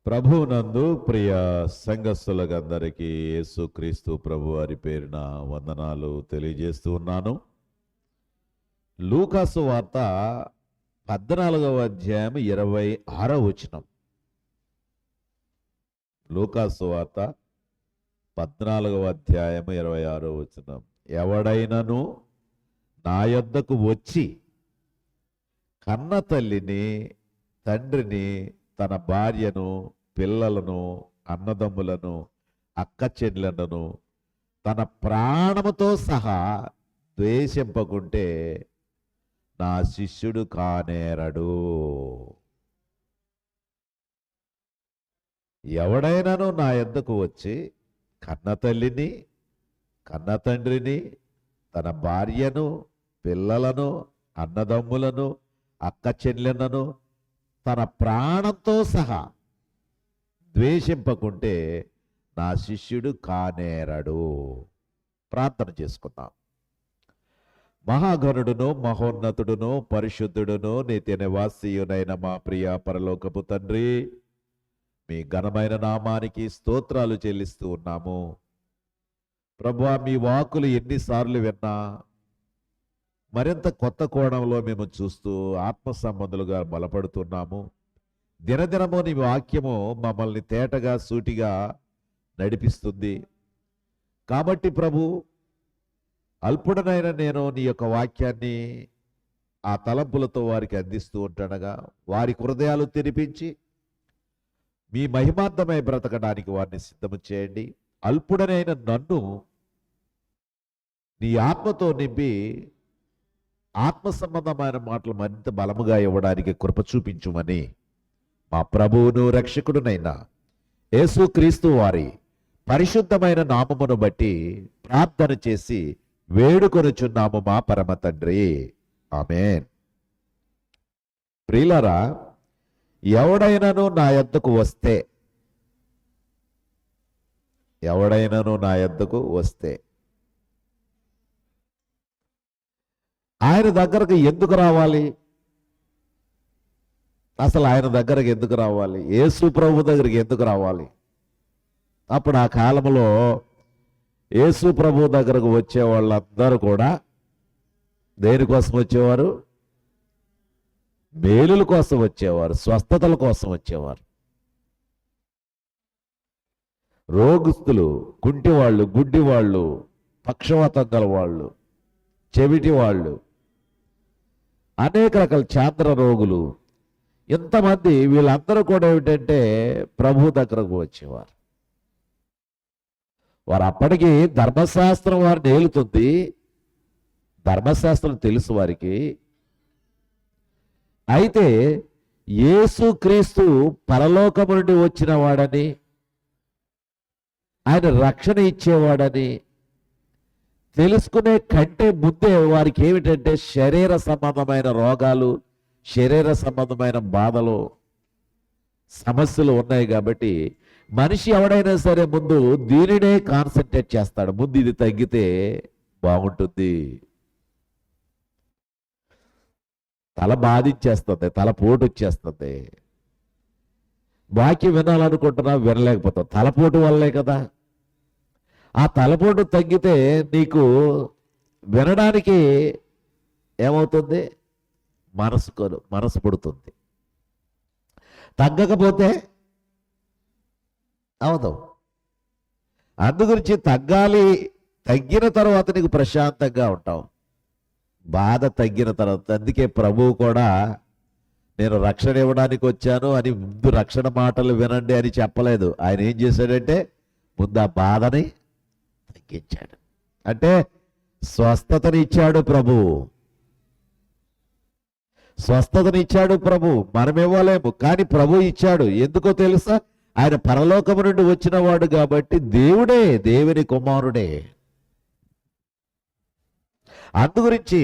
ప్రభువునందు ప్రియ సంఘస్థులకందరికీ యేసుక్రీస్తు ప్రభు వారి పేరున వందనాలు తెలియజేస్తూ ఉన్నాను. లూకాసు వార్త 14వ అధ్యాయం 26వ వచనం. లూకాసు వార్త 14వ అధ్యాయం 26వ వచనం. ఎవడైనను నా యొద్దకు వచ్చి కన్న తల్లిని, తండ్రిని, తన భార్యను, పిల్లలను, అన్నదమ్ములను, అక్క చెల్లెలను తన ప్రాణముతో సహా ద్వేషింపకుంటే నా శిష్యుడు కానేరడు. ఎవడైనాను నా యొద్దకు వచ్చి కన్న తల్లిని, కన్న తండ్రిని, తన భార్యను, పిల్లలను, అన్నదమ్ములను, అక్క చెల్లెలను తన ప్రాణంతో సహా ద్వేషింపకుంటే నా శిష్యుడు కానేరడు. ప్రార్థన చేసుకుందాం. మహాగణుడును, మహోన్నతుడును, పరిశుద్ధుడును, నిత్య నివాసియునైన మా ప్రియ పరలోకపు తండ్రి, మీ ఘనమైన నామానికి స్తోత్రాలు చెల్లిస్తూ ఉన్నాము. ప్రభువా, మీ వాక్కులు ఎన్నిసార్లు విన్నా మరింత కొత్త కోణంలో మేము చూస్తూ ఆత్మ సంబంధులుగా బలపడుతున్నాము. దినదినము నీ వాక్యము మమ్మల్ని తేటగా, సూటిగా నడిపిస్తుంది. కాబట్టి ప్రభు, అల్పుడనైన నేను నీ యొక్క వాక్యాన్ని ఆ తలంపులతో వారికి అందిస్తూ ఉంటానగా వారి హృదయాలు తెరిపించి మీ మహిమార్థమై బ్రతకడానికి వారిని సిద్ధము చేయండి. అల్పుడనైన నన్ను నీ ఆత్మతో నింపి ఆత్మ సంబంధమైన మాటలు మరింత బలముగా ఇవ్వడానికి కృప చూపించుమని మా ప్రభువును రక్షకుడునైన యేసుక్రీస్తు వారి పరిశుద్ధమైన నామమును బట్టి ప్రార్థన చేసి వేడుకొనుచున్నాము మా పరమ తండ్రి. ఆమేన్. ప్రియులారా, ఎవడైనాను నా యొద్దకు వస్తే, ఎవడైనాను నా యొద్దకు వస్తే ఆయన దగ్గరకు ఎందుకు రావాలి? అసలు ఆయన దగ్గరకు ఎందుకు రావాలి? యేసు ప్రభు దగ్గరికి ఎందుకు రావాలి? అప్పుడు ఆ కాలంలో యేసు ప్రభు దగ్గరకు వచ్చే వాళ్ళందరూ కూడా దేనికోసం వచ్చేవారు? మేలుల కోసం వచ్చేవారు, స్వస్థతల కోసం వచ్చేవారు. రోగస్తులు, కుంటివాళ్ళు, గుడ్డివాళ్ళు, పక్షవాతం గల వాళ్ళు, చెవిటి వాళ్ళు, అనేక రకాల చాంద్ర రోగులు, ఇంతమంది వీళ్ళందరూ కూడా ఏమిటంటే ప్రభు దగ్గరకు వచ్చేవారు. వారు అప్పటికి ధర్మశాస్త్రం వారిని ఏలుతుంది, ధర్మశాస్త్రం తెలుసు వారికి. అయితే యేసుక్రీస్తు పరలోకము నుండి వచ్చిన వాడని, ఆయన రక్షణ ఇచ్చేవాడని తెలుసుకునే కంటే ముందే వారికి ఏమిటంటే శరీర సంబంధమైన రోగాలు, శరీర సంబంధమైన బాధలు, సమస్యలు ఉన్నాయి. కాబట్టి మనిషి ఎవడైనా సరే ముందు దీనినే కాన్సన్ట్రేట్ చేస్తాడు. ముందు ఇది తగ్గితే బాగుంటుంది. తల బాధించేస్తుంది, తల పోటు వచ్చేస్తుంది. వాక్యం వినాలనుకుంటున్నా వినలేకపోతాం, తలపోటు వల్లే కదా. ఆ తలపోటు తగ్గితే నీకు వినడానికి ఏమవుతుంది? మనసు పుడుతుంది. తగ్గకపోతే అవదు. అందుగురించి తగ్గాలి. తగ్గిన తర్వాత నీకు ప్రశాంతంగా ఉంటావు. బాధ తగ్గిన తర్వాత. అందుకే ప్రభువు కూడా నేను రక్షణ ఇవ్వడానికి వచ్చాను అని ముందు రక్షణ మాటలు వినండి అని చెప్పలేదు. ఆయన ఏం చేశాడంటే ముందు ఆ బాధని తగ్గించాడు. అంటే స్వస్థతని ఇచ్చాడు ప్రభు, స్వస్థతని ఇచ్చాడు ప్రభు. మనం ఇవ్వలేము, కానీ ప్రభు ఇచ్చాడు. ఎందుకో తెలుసా? ఆయన పరలోకము నుండి వచ్చిన వాడు కాబట్టి, దేవుడే, దేవుని కుమారుడే. అందుగురించి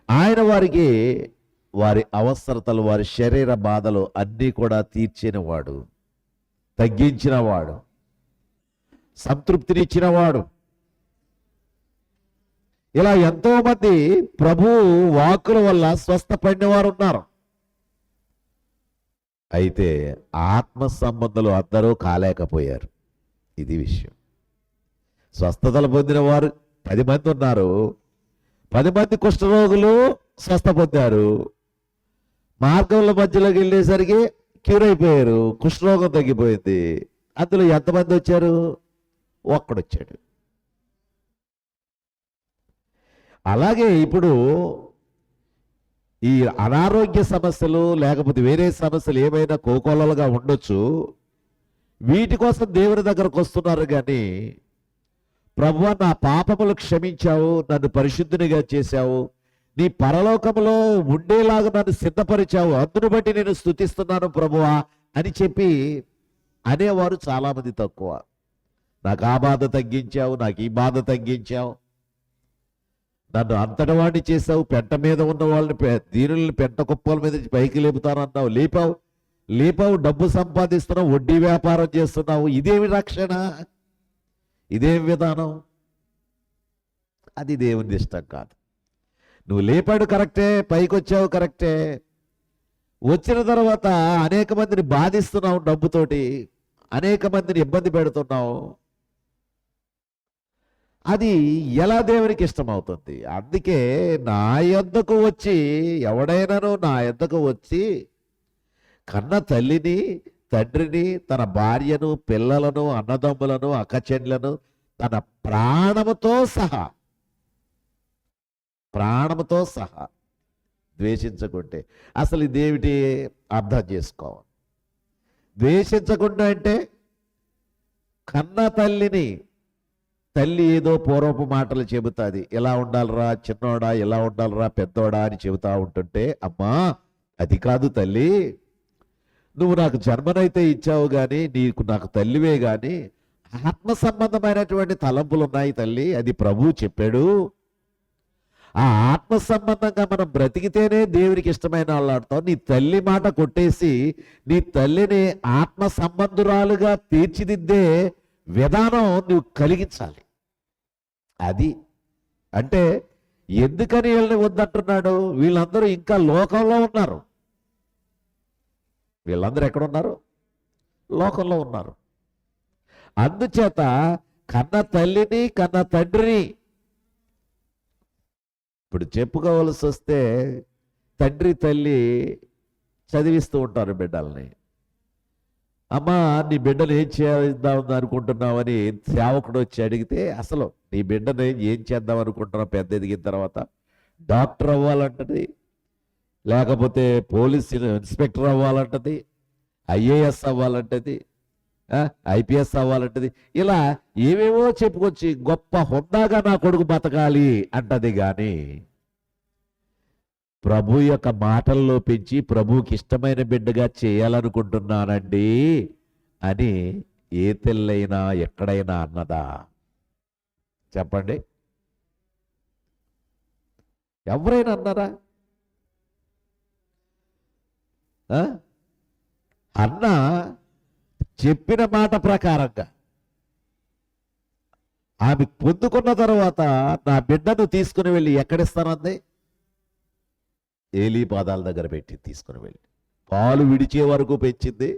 ఆయన వారికి వారి అవసరతలు, వారి శరీర బాధలు అన్నీ కూడా తీర్చినవాడు, తగ్గించినవాడు, సంతృప్తినిచ్చినవాడు. ఇలా ఎంతో మంది ప్రభు వాక్కుల వల్ల స్వస్థపడిన వారు ఉన్నారు. అయితే ఆత్మ సంబంధులు అందరూ కాలేకపోయారు. ఇది విషయం. స్వస్థతలు పొందిన వారు 10 మంది ఉన్నారు. 10 మంది కుష్ఠరోగులు స్వస్థ పొందారు. మార్గంలో మధ్యలోకి వెళ్ళేసరికి క్యూర్ అయిపోయారు. కుష్ఠరోగం తగ్గిపోయింది. అందులో ఎంతమంది వచ్చారు? ఒక్కడొచ్చాడు. అలాగే ఇప్పుడు ఈ అనారోగ్య సమస్యలు లేకపోతే వేరే సమస్యలు ఏమైనా కోకొల్లలుగా ఉండొచ్చు. వీటి కోసం దేవుని దగ్గరకు వస్తున్నారు కానీ, ప్రభువా నా పాపములు క్షమించావు, నన్ను పరిశుద్ధునిగా చేశావు, నీ పరలోకములో ఉండేలాగా నన్ను సిద్ధపరిచావు, అందును బట్టి నేను స్తుతిస్తున్నాను ప్రభువా అని చెప్పి అనేవారు చాలామంది తక్కువ. నాకు ఆ బాధ తగ్గించావు, నాకు ఈ బాధ తగ్గించావు, నన్ను అంతటి వాడిని చేసావు, పెంట మీద ఉన్న వాళ్ళని దీనుల్ని పెంట కుప్పల మీద పైకి లేపుతానన్నావు, లేపావు, డబ్బు సంపాదిస్తున్నావు, వడ్డీ వ్యాపారం చేస్తున్నావు. ఇదేమి రక్షణ? ఇదేం విధానం? అది దేవుని ఇష్టం కాదు. నువ్వు లేపాడు కరెక్టే, పైకి వచ్చావు కరెక్టే, వచ్చిన తర్వాత అనేక మందిని బాధిస్తున్నావు, డబ్బుతోటి అనేక మందిని ఇబ్బంది పెడుతున్నావు. అది ఎలా దేవునికి ఇష్టమవుతుంది? అందుకే నా యొద్దకు వచ్చి ఎవడైనాను నా యొద్దకు వచ్చి కన్న తల్లిని, తండ్రిని, తన భార్యను, పిల్లలను, అన్నదమ్ములను, అక్కచెండ్లను తన ప్రాణముతో సహా ద్వేషించకుంటే, అసలు ఇదేమిటి అర్థం చేసుకోవాలి. ద్వేషించకుండా అంటే కన్న తల్లి ఏదో పూర్వపు మాటలు చెబుతుంది, ఎలా ఉండాలరా చిన్నోడా, ఎలా ఉండాలరా పెద్దోడా అని చెబుతా ఉంటుంటే, అమ్మా అది కాదు తల్లి, నువ్వు నాకు జన్మనైతే ఇచ్చావు కానీ నాకు తల్లివే కానీ ఆత్మ సంబంధమైనటువంటి తలంపులు ఉన్నాయి తల్లి, అది ప్రభువు చెప్పాడు. ఆ ఆత్మ సంబంధంగా మనం బ్రతికితేనే దేవునికి ఇష్టమైన వాళ్ళు ఆడతావు. నీ తల్లి మాట కొట్టేసి నీ తల్లిని ఆత్మ సంబంధురాలుగా తీర్చిదిద్దే విధానం నువ్వు కలిగించాలి. అది అంటే ఎందుకని వీళ్ళని వద్దంటున్నాడు? వీళ్ళందరూ ఇంకా లోకంలో ఉన్నారు. వీళ్ళందరూ ఎక్కడున్నారు? లోకంలో ఉన్నారు. అందుచేత కన్న తల్లిని, కన్న తండ్రిని, ఇప్పుడు చెప్పుకోవాల్సి వస్తే తండ్రి తల్లి చదివిస్తూ ఉంటారు బిడ్డల్ని. అమ్మా నీ బిడ్డను ఏం చేద్దాం అనుకుంటున్నావని సేవకుడు వచ్చి అడిగితే, అసలు నీ బిడ్డను ఏం చేద్దాం అనుకుంటున్నావు పెద్ద ఎదిగిన తర్వాత? డాక్టర్ అవ్వాలంటది, లేకపోతే పోలీస్ ఇన్స్పెక్టర్ అవ్వాలంటది, ఐఏఎస్ అవ్వాలంటది, ఐపీఎస్ అవ్వాలంటది. ఇలా ఏవేవో చెప్పుకొచ్చి గొప్ప హుందాగా నా కొడుకు బతకాలి అంటది. కానీ ప్రభు యొక్క మాటల్లో పెంచి ప్రభువుకి ఇష్టమైన బిడ్డగా చేయాలనుకుంటున్నానండి అని ఏ తెల్లైనా ఎక్కడైనా అన్నదా? చెప్పండి, ఎవరైనా అన్నారా? అన్న చెప్పిన మాట ప్రకారంగా ఆమె పొందుకున్న తర్వాత నా బిడ్డను తీసుకుని వెళ్ళి ఎక్కడిస్తానంది? ఏలీ పాదాల దగ్గర పెట్టి తీసుకుని వెళ్ళి పాలు విడిచే వరకు పెంచింది.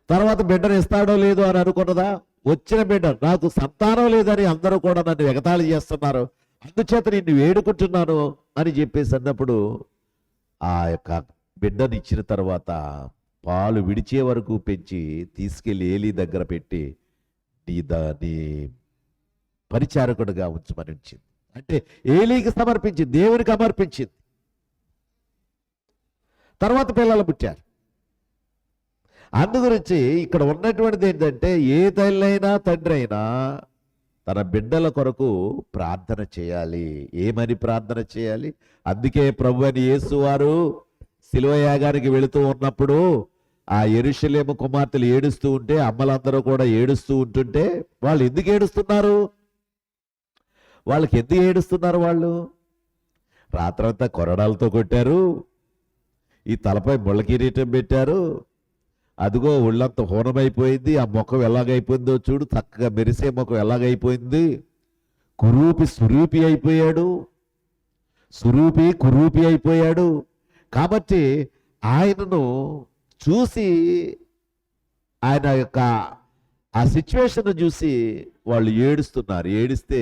తర్వాత బిడ్డను ఇస్తాడో లేదో అని అనుకున్నదా? వచ్చిన బిడ్డ, నాకు సంతానం లేదని అందరూ కూడా నన్ను ఎగతాళి చేస్తున్నారు, అందుచేత నిన్ను వేడుకుంటున్నాను అని చెప్పేసి అన్నప్పుడు ఆ యొక్క బిడ్డను ఇచ్చిన తర్వాత పాలు విడిచే వరకు పెంచి తీసుకెళ్లి ఏలీ దగ్గర పెట్టి నీ పరిచారకుడుగా ఉంచమని ఉంచింది. అంటే ఏలీకి సమర్పించింది, దేవునికి సమర్పించింది. తర్వాత పిల్లలు పుట్టారు. అందుగురించి ఇక్కడ ఉన్నటువంటిది ఏంటంటే, ఏ తల్లైనా తండ్రి అయినా తన బిడ్డల కొరకు ప్రార్థన చేయాలి. ఏమని ప్రార్థన చేయాలి? అందుకే ప్రభు అని యేసు వారు శిలువ యాగానికి వెళుతూ ఉన్నప్పుడు ఆ యెరూషలేము కుమార్తెలు ఏడుస్తూ ఉంటే, అమ్మలందరూ కూడా ఏడుస్తూ ఉంటుంటే, వాళ్ళు ఎందుకు ఏడుస్తున్నారు? వాళ్ళకి ఎందుకు ఏడుస్తున్నారు? వాళ్ళు రాత్రంతా కొరడాలతో కొట్టారు, ఈ తలపై ముళ్ళ కిరీటం పెట్టారు, అదిగో ఒళ్ళంతా హోనమైపోయింది, ఆ ముఖం ఎలాగైపోయిందో చూడు, చక్కగా మెరిసే ముఖం ఎలాగైపోయింది, కురూపి అయిపోయాడు. కాబట్టి ఆయనను చూసి, ఆయన యొక్క ఆ సిచ్యువేషన్ చూసి వాళ్ళు ఏడుస్తున్నారు. ఏడిస్తే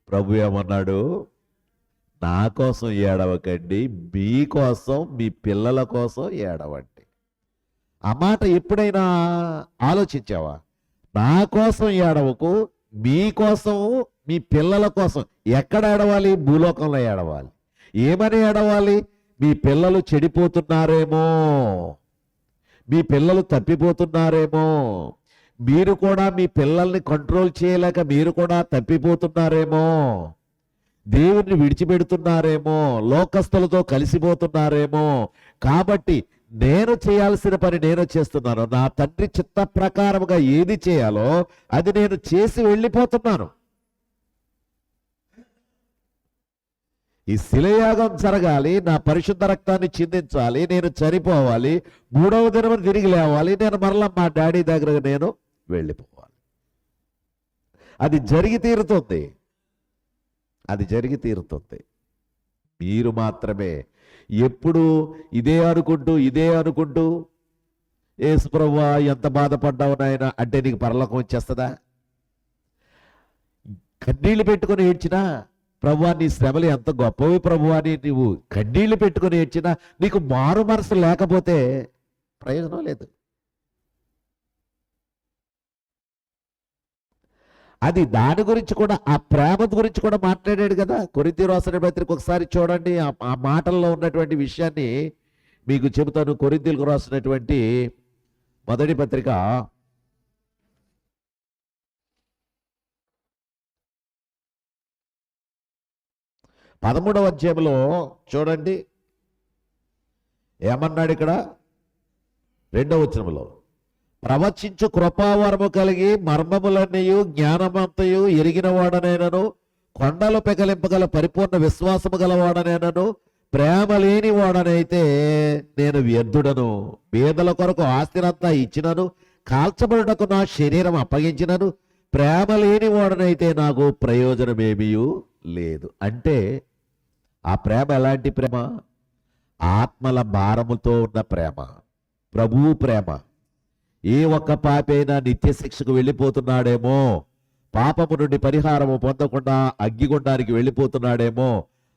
ప్రభు ఏమన్నాడు, నా కోసం ఏడవకండి, మీకోసం, మీ పిల్లల కోసం ఏడవండి. ఆ మాట ఎప్పుడైనా ఆలోచించావా? నా కోసం ఏడవకు, మీకోసం, మీ పిల్లల కోసం. ఎక్కడ ఏడవాలి? భూలోకంలో ఏడవాలి. ఏమని ఏడవాలి? మీ పిల్లలు చెడిపోతున్నారేమో, మీ పిల్లలు తప్పిపోతున్నారేమో, మీరు కూడా మీ పిల్లల్ని కంట్రోల్ చేయలేక మీరు కూడా తప్పిపోతున్నారేమో, దేవుణ్ణి విడిచిపెడుతున్నారేమో, లోకస్తులతో కలిసిపోతున్నారేమో. కాబట్టి నేను చేయాల్సిన పని నేను చేస్తున్నాను. నా తండ్రి చిత్త ప్రకారముగా ఏది చేయాలో అది నేను చేసి వెళ్ళిపోతున్నాను. ఈ శిలయాగం జరగాలి, నా పరిశుద్ధ రక్తాన్ని చిందించాలి, నేను చనిపోవాలి, 3వ దినం తిరిగి లేవాలి, నేను మరలా మా డాడీ దగ్గరకు నేను వెళ్ళిపోవాలి. అది జరిగి తీరుతుంది, అది జరిగి తీరుతుంది. మీరు మాత్రమే ఎప్పుడు ఇదే అనుకుంటూ యేసు ప్రభువా ఎంత బాధపడ్డావు నాయనా అంటే నీకు పరలోకం వచ్చేస్తుందా? కన్నీళ్లు పెట్టుకొని ఏడ్చినా, ప్రభువా నీ శ్రమలు ఎంత గొప్పవి ప్రభువా అని నువ్వు కన్నీళ్లు పెట్టుకొని ఏడ్చినా, నీకు మారు మనసు లేకపోతే ప్రయోజనం లేదు. అది దాని గురించి కూడా, ఆ ప్రేమ గురించి కూడా మాట్లాడాడు కదా. కొరింథీయులకు రాసిన పత్రిక ఒకసారి చూడండి. ఆ మాటల్లో ఉన్నటువంటి విషయాన్ని మీకు చెబుతాను. కొరింథీయులకు రాసినటువంటి మొదటి పత్రిక 13వ అధ్యాయంలో చూడండి ఏమన్నాడు ఇక్కడ. 2వ వచనంలో, ప్రవచించు కృపావరము కలిగి మర్మములన్నయు జ్ఞానమంతయు ఎరిగిన వాడనైనను, కొండలు పెకలింపగల పరిపూర్ణ విశ్వాసము గలవాడనైనను, ప్రేమ లేని వాడనైతే నేను వ్యర్థుడను. పేదల కొరకు ఆస్తినంతా ఇచ్చినను, కాల్చబడుటకు నా శరీరం అప్పగించినను, ప్రేమ లేని వాడనైతే నాకు ప్రయోజనమేమీ లేదు. అంటే ఆ ప్రేమ ఎలాంటి ప్రేమ? ఆత్మల భారముతో ఉన్న ప్రేమ, ప్రభువు ప్రేమ. ఏ ఒక్క పాపైనా నిత్య శిక్షకు వెళ్ళిపోతున్నాడేమో, పాపము నుండి పరిహారము పొందకుండా అగ్గిగుండానికి వెళ్ళిపోతున్నాడేమో,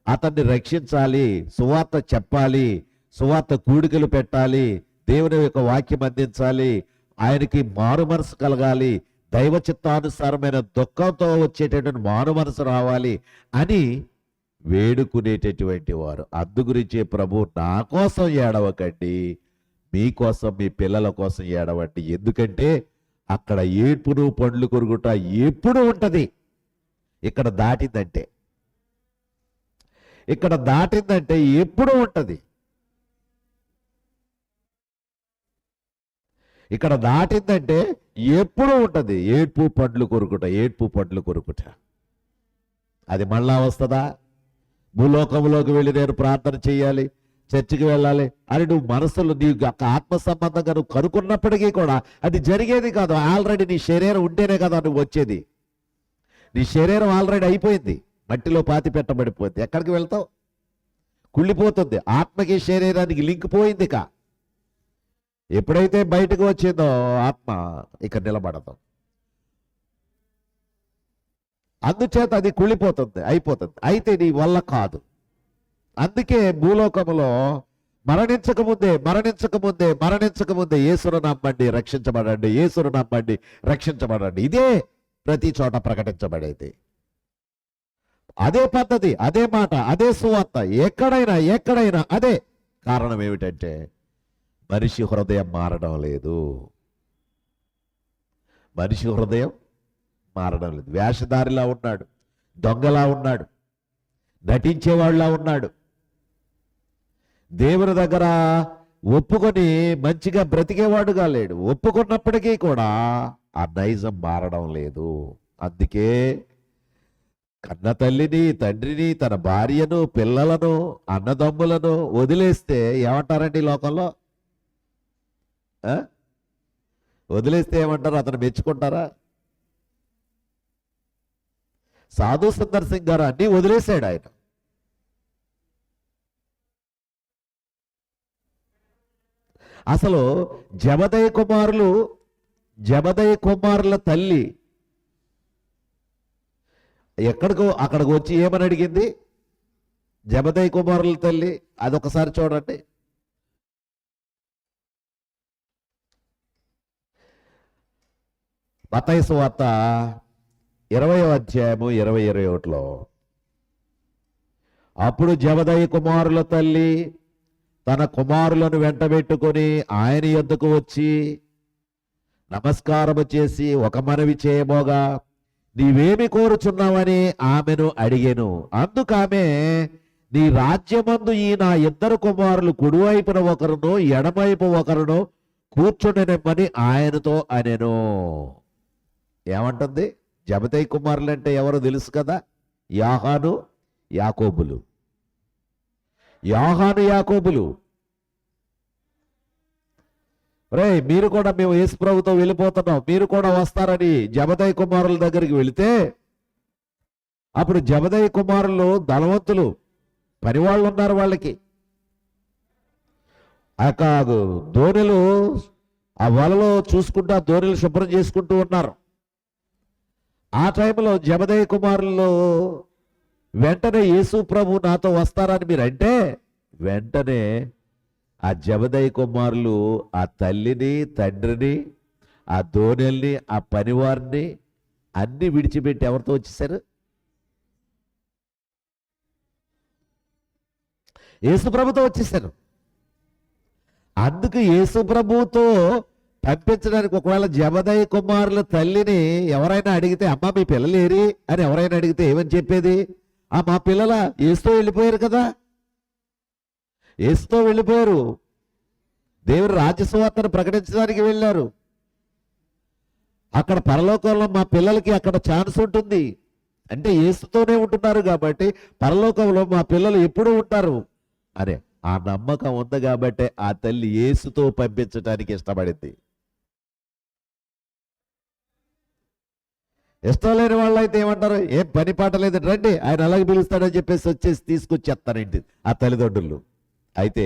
అతన్ని రక్షించాలి, సువార్త చెప్పాలి, సువార్త కూడికలు పెట్టాలి, దేవుని యొక్క వాక్యం అందించాలి, ఆయనకి మారు మనసు కలగాలి, దైవ చిత్తానుసారమైన దుఃఖంతో వచ్చేటటువంటి మారు మనసు రావాలి అని వేడుకునేటటువంటి వారు. అందు గురించే ప్రభు, నా కోసం ఏడవకండి, మీకోసం, మీ పిల్లల కోసం ఏడవండి. ఎందుకంటే అక్కడ ఏడ్పును పండ్లు కొరుకుట ఎప్పుడు ఉంటది. ఇక్కడ దాటిందంటే ఎప్పుడు ఉంటది. ఇక్కడ దాటిందంటే ఎప్పుడు ఉంటది. ఏడ్పు పండ్లు కొరుకుట. అది మళ్ళా వస్తుందా? భూలోకంలోకి వెళ్ళి నేను ప్రార్థన చేయాలి, చర్చికి వెళ్ళాలి అని నువ్వు మనసులో నీ యొక్క ఆత్మ సంబంధంగా నువ్వు కనుక్కున్నప్పటికీ కూడా అది జరిగేది కాదు. ఆల్రెడీ నీ శరీరం ఉంటేనే కదా నువ్వు వచ్చేది. నీ శరీరం ఆల్రెడీ అయిపోయింది, మట్టిలో పాతి పెట్టబడిపోయింది. ఎక్కడికి వెళ్తావు? కుళ్ళిపోతుంది. ఆత్మకి శరీరానికి లింక్ పోయింది. ఎప్పుడైతే బయటకు వచ్చిందో ఆత్మ ఇక నిలబడదు. అందుచేత అది కుళ్ళిపోతుంది, అయిపోతుంది. అయితే నీ వల్ల కాదు. అందుకే భూలోకములో మరణించకముందే యేసును నమ్మండి రక్షించబడండి. ఇదే ప్రతి చోట ప్రకటించబడేది. అదే పద్ధతి, అదే మాట, అదే సువార్త. ఎక్కడైనా అదే. కారణం ఏమిటంటే మనిషి హృదయం మారడం లేదు. వేషధారిలా ఉన్నాడు, దొంగలా ఉన్నాడు, నటించేవాళ్ళలా ఉన్నాడు. దేవుని దగ్గర ఒప్పుకొని మంచిగా బ్రతికేవాడుగా లేడు. ఒప్పుకున్నప్పటికీ కూడా ఆ నైజం మారడం లేదు. అందుకే కన్న తల్లిని, తండ్రిని, తన భార్యను, పిల్లలను, అన్నదమ్ములను వదిలేస్తే ఏమంటారండి లోకంలో? వదిలేస్తే ఏమంటారు? అతను మెచ్చుకుంటారా? సాధు సుందర్ సింగ్ గారు అన్ని వదిలేశాడు. ఆయన అసలు జబదయి కుమారుల తల్లి అక్కడికి వచ్చి ఏమని అడిగింది? జబదయి కుమారుల తల్లి అదొకసారి చూడండి. మత్తయి సువార్త 20వ అధ్యాయము 20-21లో, అప్పుడు జబదయి కుమారుల తల్లి తన కుమారులను వెంటబెట్టుకొని ఆయన యొద్దకు వచ్చి నమస్కారము చేసి ఒక మనవి చేయబోగా, నీవేమి కోరుచున్నావని ఆమెను అడిగెను. అందుకామె, నీ రాజ్యమందు ఈ నా ఇద్దరు కుమారులు కుడివైపున ఒకరును ఎడమవైపు ఒకరును కూర్చుండనిమ్మని ఆయనతో అనెను. ఏమంటుంది? జబదయి కుమారులు అంటే ఎవరో తెలుసు కదా, యాహాను యాకోబులు. రే, మీరు కూడా మేము యేసు ప్రభుతో వెళ్ళిపోతున్నాం, మీరు కూడా వస్తారని జబదయి కుమారుల దగ్గరికి వెళితే, అప్పుడు జబదయి కుమారులు ధనవంతులు, పనివాళ్ళు ఉన్నారు వాళ్ళకి. దోణిలు ఆ వలలో చూసుకుంటూ ఆ దోణిలు శుభ్రం చేసుకుంటూ ఉన్నారు. ఆ టైంలో జబదయి కుమారులు వెంటనే యేసు ప్రభు నాతో వస్తారని మీరంటే, వెంటనే ఆ జబదయి కుమారులు ఆ తల్లిని, తండ్రిని, ఆ దోణెల్ని, ఆ పనివారిని అన్ని విడిచిపెట్టి ఎవరితో వచ్చేసారు? యేసు ప్రభుతో వచ్చేసారు. అందుకు యేసు ప్రభుతో పంపించడానికి ఒకవేళ జబదయి కుమారుల తల్లిని ఎవరైనా అడిగితే, అమ్మ మీ పిల్లలు ఏరి అని ఎవరైనా అడిగితే ఏమని చెప్పేది? మా పిల్లల యేసుతో వెళ్ళిపోయారు కదా, యేసుతో వెళ్ళిపోయారు, దేవుని రాజ్య సువార్తను ప్రకటించడానికి వెళ్ళారు. అక్కడ పరలోకంలో మా పిల్లలకి అక్కడ ఛాన్స్ ఉంటుంది అంటే యేసుతోనే ఉంటున్నారు కాబట్టి పరలోకంలో మా పిల్లలు ఎప్పుడూ ఉంటారు అనే ఆ నమ్మకం ఉంది కాబట్టి ఆ తల్లి యేసుతో పంపించడానికి ఇష్టపడింది. ఇష్టం లేని వాళ్ళు అయితే ఏమంటారు? ఏం పని పాట లేదు, రండి ఆయన అలాగే పిలుస్తాడని చెప్పేసి వచ్చేసి తీసుకొచ్చేస్తారండి ఆ తల్లిదండ్రులు. అయితే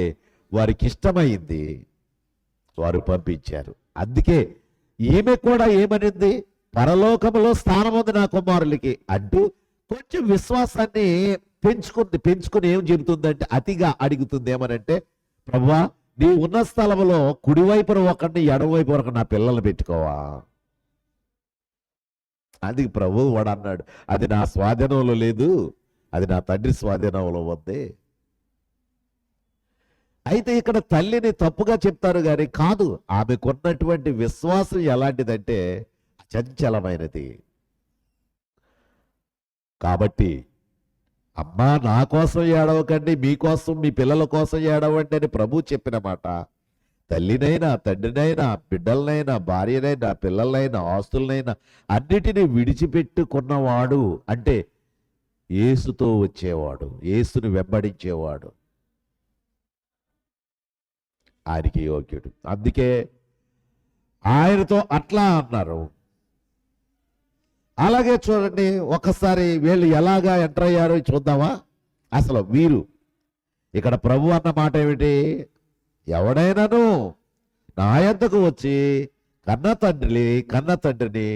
వారికి ఇష్టమైంది, వారు పంపించారు. అందుకే ఈమె కూడా ఏమనింది? పరలోకంలో స్థానం ఉంది నా కుమారులకి అంటూ కొంచెం విశ్వాసాన్ని పెంచుకుని ఏం చెబుతుందంటే, అతిగా అడుగుతుంది. ఏమనంటే, ప్రభువా నీ ఉన్న స్థలంలో కుడివైపున ఒకరిని ఎడమవైపు ఒకరిని నా పిల్లల్ని పెట్టుకోవా. అది ప్రభు వాడు అన్నాడు, అది నా స్వాధీనంలో లేదు, అది నా తండ్రి స్వాధీనంలో ఉంది. అయితే ఇక్కడ తల్లిని తప్పుగా చెప్తారు కానీ కాదు, ఆమెకున్నటువంటి విశ్వాసం ఎలాంటిదంటే చంచలమైనది. కాబట్టి అమ్మా నా కోసం ఏడవకండి, మీకోసం మీ పిల్లల కోసం ఏడవండి అని ప్రభు చెప్పిన మాట తల్లినైనా, తండ్రినైనా, బిడ్డలనైనా, భార్యనైనా, పిల్లలనైనా, ఆస్తులనైనా అన్నిటినీ విడిచిపెట్టుకున్నవాడు అంటే యేసుతో వచ్చేవాడు, యేసుని వెంబడించేవాడు ఆయనకి యోగ్యుడు. అందుకే ఆయనతో అట్లా అన్నారు. అలాగే చూడండి, ఒకసారి వీళ్ళు ఎలాగా ఎంటర్ అయ్యారో చూద్దామా. అసలు వీరు ఇక్కడ ప్రభు అన్న మాట ఏమిటి? ఎవడైనాను నా యొద్దకు వచ్చి కన్న తండ్రిని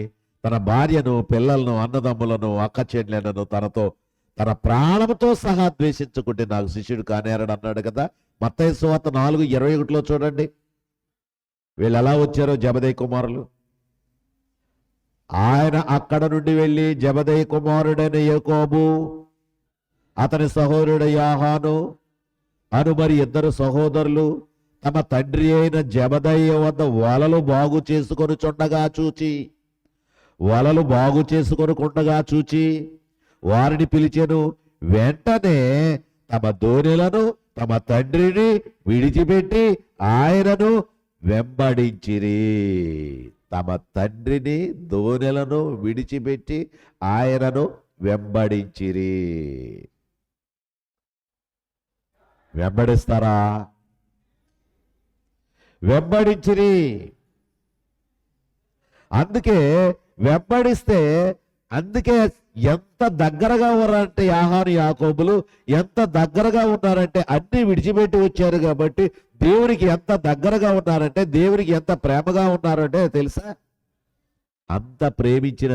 తన భార్యను, పిల్లలను, అన్నదమ్ములను, అక్క చెల్లెలను తన ప్రాణంతో సహా ద్వేషించుకుంటే నాకు శిష్యుడు కానేరడు అన్నాడు కదా. మత్తయి సువార్త 4:21లో చూడండి వీళ్ళు ఎలా వచ్చారో జబదయి కుమారులు. ఆయన అక్కడ నుండి వెళ్ళి జబదయి కుమారుడైన యాకోబు, అతని సహోదరుడు యోహాను అను మరి ఇద్దరు సహోదరులు తమ తండ్రి అయిన జబదయి వద్ద వలలు బాగు చేసుకొనుకుండగా చూచి వారిని పిలిచెను. వెంటనే తమ దోణెలను తమ తండ్రిని విడిచిపెట్టి ఆయనను వెంబడించిరి. తమ తండ్రిని, దోణెలను విడిచిపెట్టి ఆయనను వెంబడించిరి. వెంబడిస్తారా? వెంబడించిరి. అందుకే వెంబడిస్తే అందుకే ఎంత దగ్గరగా ఉన్నారంటే యాహాను యాకోబులు ఎంత దగ్గరగా ఉన్నారంటే అన్ని విడిచిపెట్టి వచ్చారు కాబట్టి దేవునికి ఎంత దగ్గరగా ఉన్నారంటే దేవునికి ఎంత ప్రేమగా ఉన్నారంటే తెలుసా? అంత ప్రేమించిన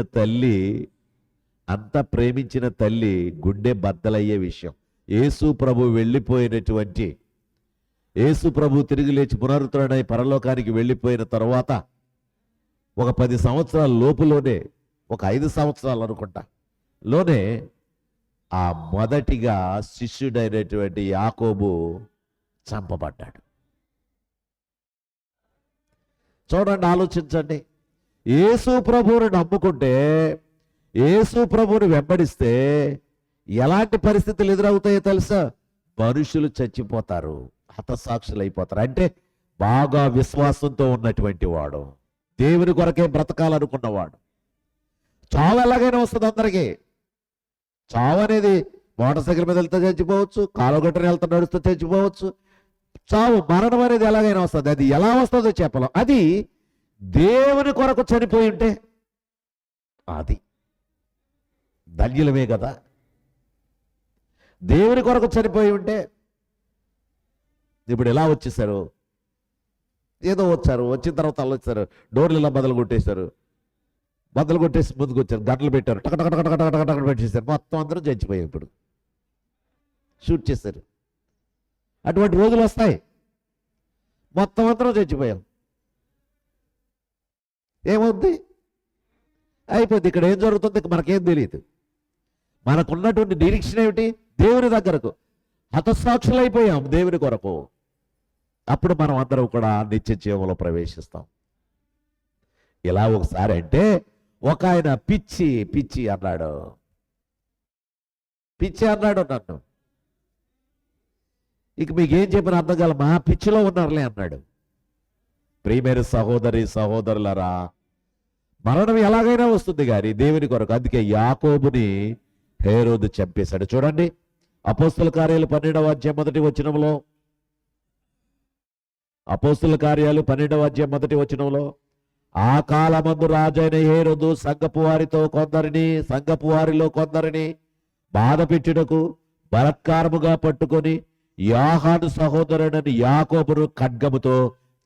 తల్లి గుండె బద్దలయ్యే విషయం. యేసు ప్రభు వెళ్ళిపోయినటువంటి యేసు ప్రభు తిరిగి లేచి పునరుద్ధరణై పరలోకానికి వెళ్ళిపోయిన తర్వాత ఒక 10 సంవత్సరాల లోపులోనే, ఒక 5 సంవత్సరాలు అనుకుంటా లోనే ఆ మొదటిగా శిష్యుడైనటువంటి యాకోబు చంపబడ్డాడు. చూడండి, ఆలోచించండి. యేసు ప్రభువుని నమ్ముకుంటే, యేసు ప్రభువుని వెంబడిస్తే ఎలాంటి పరిస్థితులు ఎదురవుతాయో తెలుసా? మనుషులు చచ్చిపోతారు, హతసాక్షులు అయిపోతారు. అంటే బాగా విశ్వాసంతో ఉన్నటువంటి వాడు, దేవుని కొరకే బ్రతకాలనుకున్నవాడు. చావు ఎలాగైనా వస్తుంది అందరికీ. చావు అనేది మోటార్ సైకిల్ మీద వెళ్తే చచ్చిపోవచ్చు, కాలుగట్టున వెళ్తే నడుస్తూ చచ్చిపోవచ్చు. చావు, మరణం అనేది ఎలాగైనా వస్తుంది. అది ఎలా వస్తుందో చెప్పలేం. అది దేవుని కొరకు చనిపోయి ఉంటే అది ధన్యులమే కదా. దేవుని కొరకు చనిపోయి ఉంటే, ఇప్పుడు ఎలా వచ్చేసారు? ఏదో వచ్చారు, వచ్చిన తర్వాత అలా వచ్చారు, డోర్లు ఇలా బదులు కొట్టేశారు, బద్దలు కొట్టేసి ముందుకు వచ్చారు, గంటలు పెట్టారు, టక పెట్టేశారు, మొత్తం అందరూ చచ్చిపోయారు. ఇప్పుడు షూట్ చేశారు. అటువంటి రోజులు వస్తాయి, మొత్తం అందరూ చచ్చిపోయాం. ఏమవుద్ది? అయిపోద్ది. ఇక్కడ ఏం జరుగుతుంది మనకేం తెలియదు. మనకున్నటువంటి నిరీక్షణ ఏమిటి? దేవుని దగ్గరకు. హతసాక్షులైపోయాం దేవుని కొరకు. అప్పుడు మనం అందరం కూడా నిత్య జీవంలో ప్రవేశిస్తాం. ఇలా ఒకసారి అంటే ఒక ఆయన పిచ్చి అన్నాడు నన్ను. ఇక మీకేం చెప్పిన అర్థం కాల, మా పిచ్చిలో ఉన్నారులే అన్నాడు. ప్రియమైన సహోదరులారా, మరణం ఎలాగైనా వస్తుంది కానీ దేవుని కొరకు. అందుకే యాకోబుని హేరోదు చంపేశాడు. చూడండి, అపోస్తుల కార్యాలు 12వ అధ్యాయం మొదటి వచనంలో, అపోస్తుల కార్యాలు 12వ అధ్యాయం మొదటి వచనంలో, ఆ కాలమందు రాజైన హేరోదు సంఘపు వారిలో కొందరిని బాధ పెట్టుటకు బలత్కారముగా పట్టుకొని యోహాను సహోదరుడని యాకోబును ఖడ్గముతో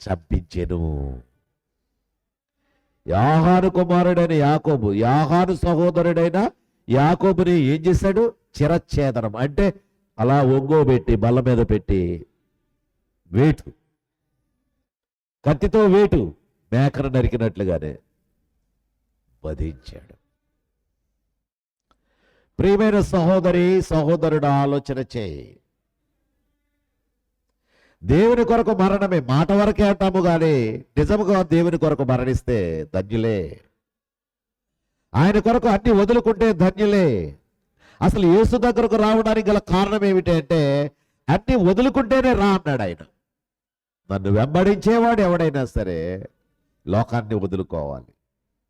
చంపించెను. యోహాను కుమారుడైన యాకోబు, యోహాను సహోదరుడైన యాకోబుని ఏం చేశాడు? చిరచ్ఛేదనం అంటే అలా ఒంగోబెట్టి బల్ల మీద పెట్టి కత్తితో మేకను నరికినట్లుగానే వధించాడు. ప్రియమైన సహోదరుడు ఆలోచన చేయి. దేవుని కొరకు మరణమే మాట వరకే అంటాము కానీ నిజముగా దేవుని కొరకు మరణిస్తే ధన్యులే. ఆయన కొరకు అన్ని వదులుకుంటే ధన్యులే. అసలు యేసు దగ్గరకు రావడానికి గల కారణం ఏమిటి అంటే, అన్ని వదులుకుంటేనే రా అన్నాడు ఆయన. నన్ను వెంబడించేవాడు ఎవడైనా సరే లోకాన్ని వదులుకోవాలి.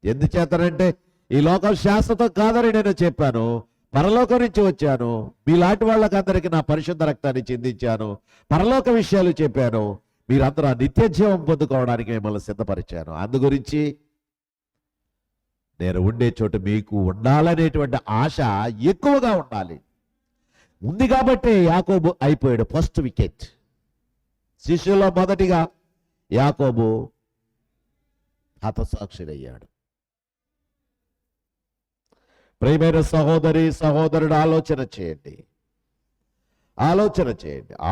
ఎందుచేతనంటే ఈ లోకం శాశ్వతం కాదని నేను చెప్పాను, పరలోకం నుంచి వచ్చాను, మీలాంటి వాళ్ళకందరికీ నా పరిశుద్ధ రక్తాన్ని చిందించాను, పరలోక విషయాలు చెప్పాను, మీరందరూ నిత్య జీవం పొందుకోవడానికి మిమ్మల్ని సిద్ధపరిచాను. అందు గురించి నేను ఉండే చోటు మీకు ఉండాలనేటువంటి ఆశ ఎక్కువగా ఉండాలి. ఉంది కాబట్టి యాకోబు అయిపోయాడు ఫస్ట్ వికెట్. శిష్యుల్లో మొదటిగా యాకోబు హతసాక్షుడయ్యాడు. ప్రియమైన సహోదరుడు ఆలోచన చేయండి.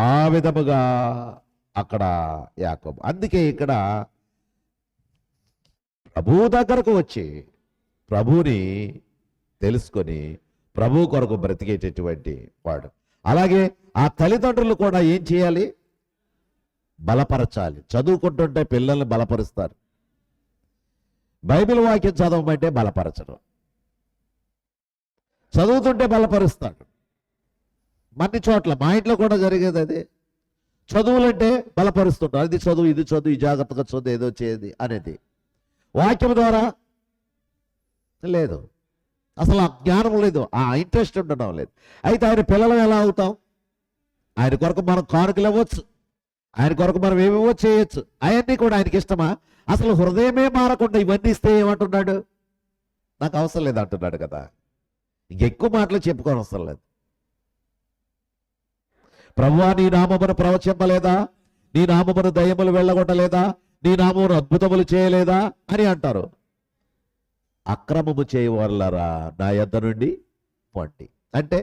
ఆ విధముగా అక్కడ యాకోబు. అందుకే ఇక్కడ ప్రభు దగ్గరకు వచ్చి ప్రభువుని తెలుసుకొని ప్రభు కొరకు బ్రతికేటటువంటి వాడు. అలాగే ఆ తల్లిదండ్రులు కూడా ఏం చేయాలి? బలపరచాలి. చదువుకుంటుంటే పిల్లల్ని బలపరుస్తారు. బైబిల్ వాక్యం చదవమంటే బలపరచడం, చదువుతుంటే బలపరుస్తాడు. మన్ని చోట్ల మా ఇంట్లో కూడా జరిగేది అదే. చదువులంటే బలపరుస్తుంటారు. అది చదువు, ఇది చదువు, ఈ జాగ్రత్తగా చదువు, ఏదో చేయది అనేది. వాక్యం ద్వారా లేదు, అసలు ఆ జ్ఞానం లేదు, ఆ ఇంట్రెస్ట్ ఉండడం లేదు. అయితే ఆయన పిల్లలు ఎలా అవుతాం? ఆయన కొరకు మనం కానుకలు ఇవ్వచ్చు, ఆయన కొరకు మనం ఏమేవో చేయొచ్చు. అవన్నీ కూడా ఆయనకి ఇష్టమా? అసలు హృదయమే మారకుండా ఇవన్నీ ఇస్తే ఏమంటున్నాడు? నాకు అవసరం లేదు అంటున్నాడు కదా. ఇంకెక్కువ మాటలు చెప్పుకోని అవసరం లేదు. ప్రభువా నీ నామమును ప్రవచింపలేదా, నీ నామమును దయ్యములు వెళ్ళగొట్టలేదా, నీ నామమును అద్భుతములు చేయలేదా అని అంటారు. అక్రమము చేయవారులారా నా యొద్ద నుండి పొండి. అంటే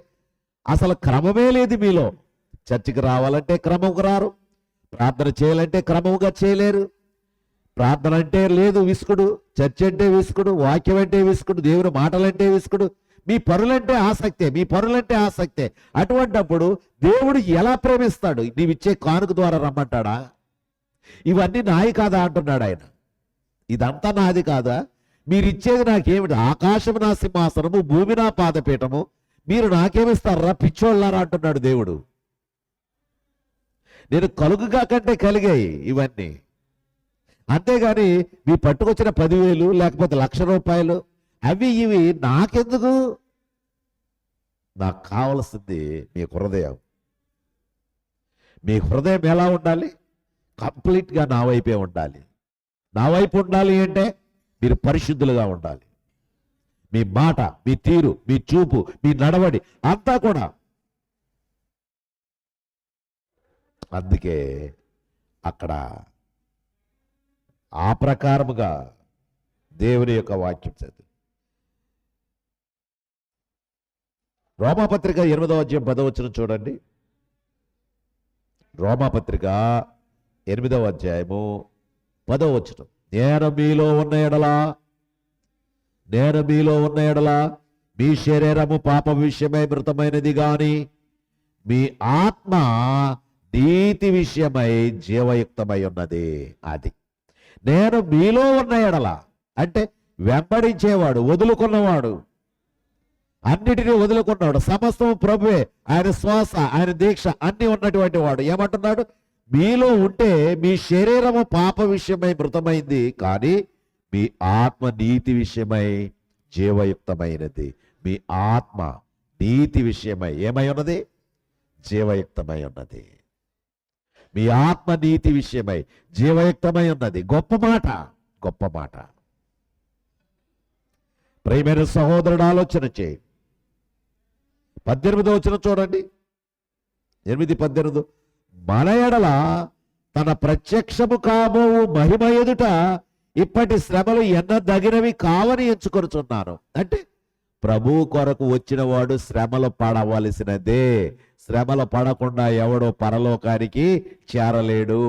అసలు క్రమమే లేదు మీలో. చర్చికి రావాలంటే క్రమంగా రారు, ప్రార్థన చేయాలంటే క్రమంగా చేయలేరు. ప్రార్థన అంటే లేదు విసుకుడు, చర్చ్ అంటే విసుకుడు, వాక్యం అంటే విసుకుడు, దేవుని మాటలంటే విసుకుడు, మీ పనులంటే ఆసక్తే, మీ పనులంటే ఆసక్తే. అటువంటప్పుడు దేవుడు ఎలా ప్రేమిస్తాడు? నీవిచ్చే కానుక ద్వారా రమ్మంటాడా? ఇవన్నీ నాయి కాదా అంటున్నాడు ఆయన. ఇదంతా నాది కాదా? మీరిచ్చేది నాకేమిటి? ఆకాశము నా సింహాసనము, భూమి నా పాదపీఠము, మీరు నాకేమిస్తారా పిచ్చోళ్ళారా అంటున్నాడు దేవుడు. నేను కలుగుగా కంటే కలిగాయి ఇవన్నీ. అంతేగాని మీ పట్టుకొచ్చిన 10,000 లేకపోతే ₹1,00,000 అవి ఇవి నాకెందుకు? నాకు కావలసింది మీ హృదయం. మీ హృదయం ఎలా ఉండాలి? కంప్లీట్గా నా వైపే ఉండాలి. నా వైపు ఉండాలి అంటే మీరు పరిశుద్ధులుగా ఉండాలి. మీ మాట, మీ తీరు, మీ చూపు, మీ నడవడి అంతా కూడా. అందుకే అక్కడ ఆ ప్రకారముగా దేవుని యొక్క వాక్యం చదువు. రోమాపత్రిక 8వ అధ్యాయం 10వ వచనం చూడండి. రోమాపత్రిక 8వ అధ్యాయము 10వ వచనం. నేను మీలో ఉన్న ఎడల మీ శరీరము పాప విషయమై మృతమైనది గాని మీ ఆత్మ నీతి విషయమై జీవయుక్తమై ఉన్నది. అది నేను మీలో ఉన్న ఎడల అంటే వెంబడించేవాడు, వదులుకున్నవాడు, అన్నిటినీ వదులుకున్నాడు, సమస్తం ప్రభువే, ఆయన శ్వాస, ఆయన దీక్ష అన్ని ఉన్నటువంటి వాడు ఏమంటున్నాడు? మీలో ఉంటే మీ శరీరము పాప విషయమై మృతమైంది కానీ మీ ఆత్మ నీతి విషయమై జీవయుక్తమైనది. మీ ఆత్మ నీతి విషయమై ఏమై ఉన్నది? జీవయుక్తమై ఉన్నది. మీ ఆత్మ నీతి విషయమై జీవయుక్తమై ఉన్నది. గొప్ప మాట, గొప్ప మాట. ప్రియమైన సహోదరుడు ఆలోచన చేయి. 18వ వచనం చూడండి. 8:18. మన ఎడల తన ప్రత్యక్షము కాబోవు మహిమ ఎదుట ఇప్పటి శ్రమలు ఎన్నదగినవి కావని ఎంచుకొనుచున్నాను. అంటే ప్రభు కొరకు వచ్చిన వాడు శ్రమలు పడవలసినదే. శ్రమలు పడకుండా ఎవడో పరలోకానికి చేరలేడు.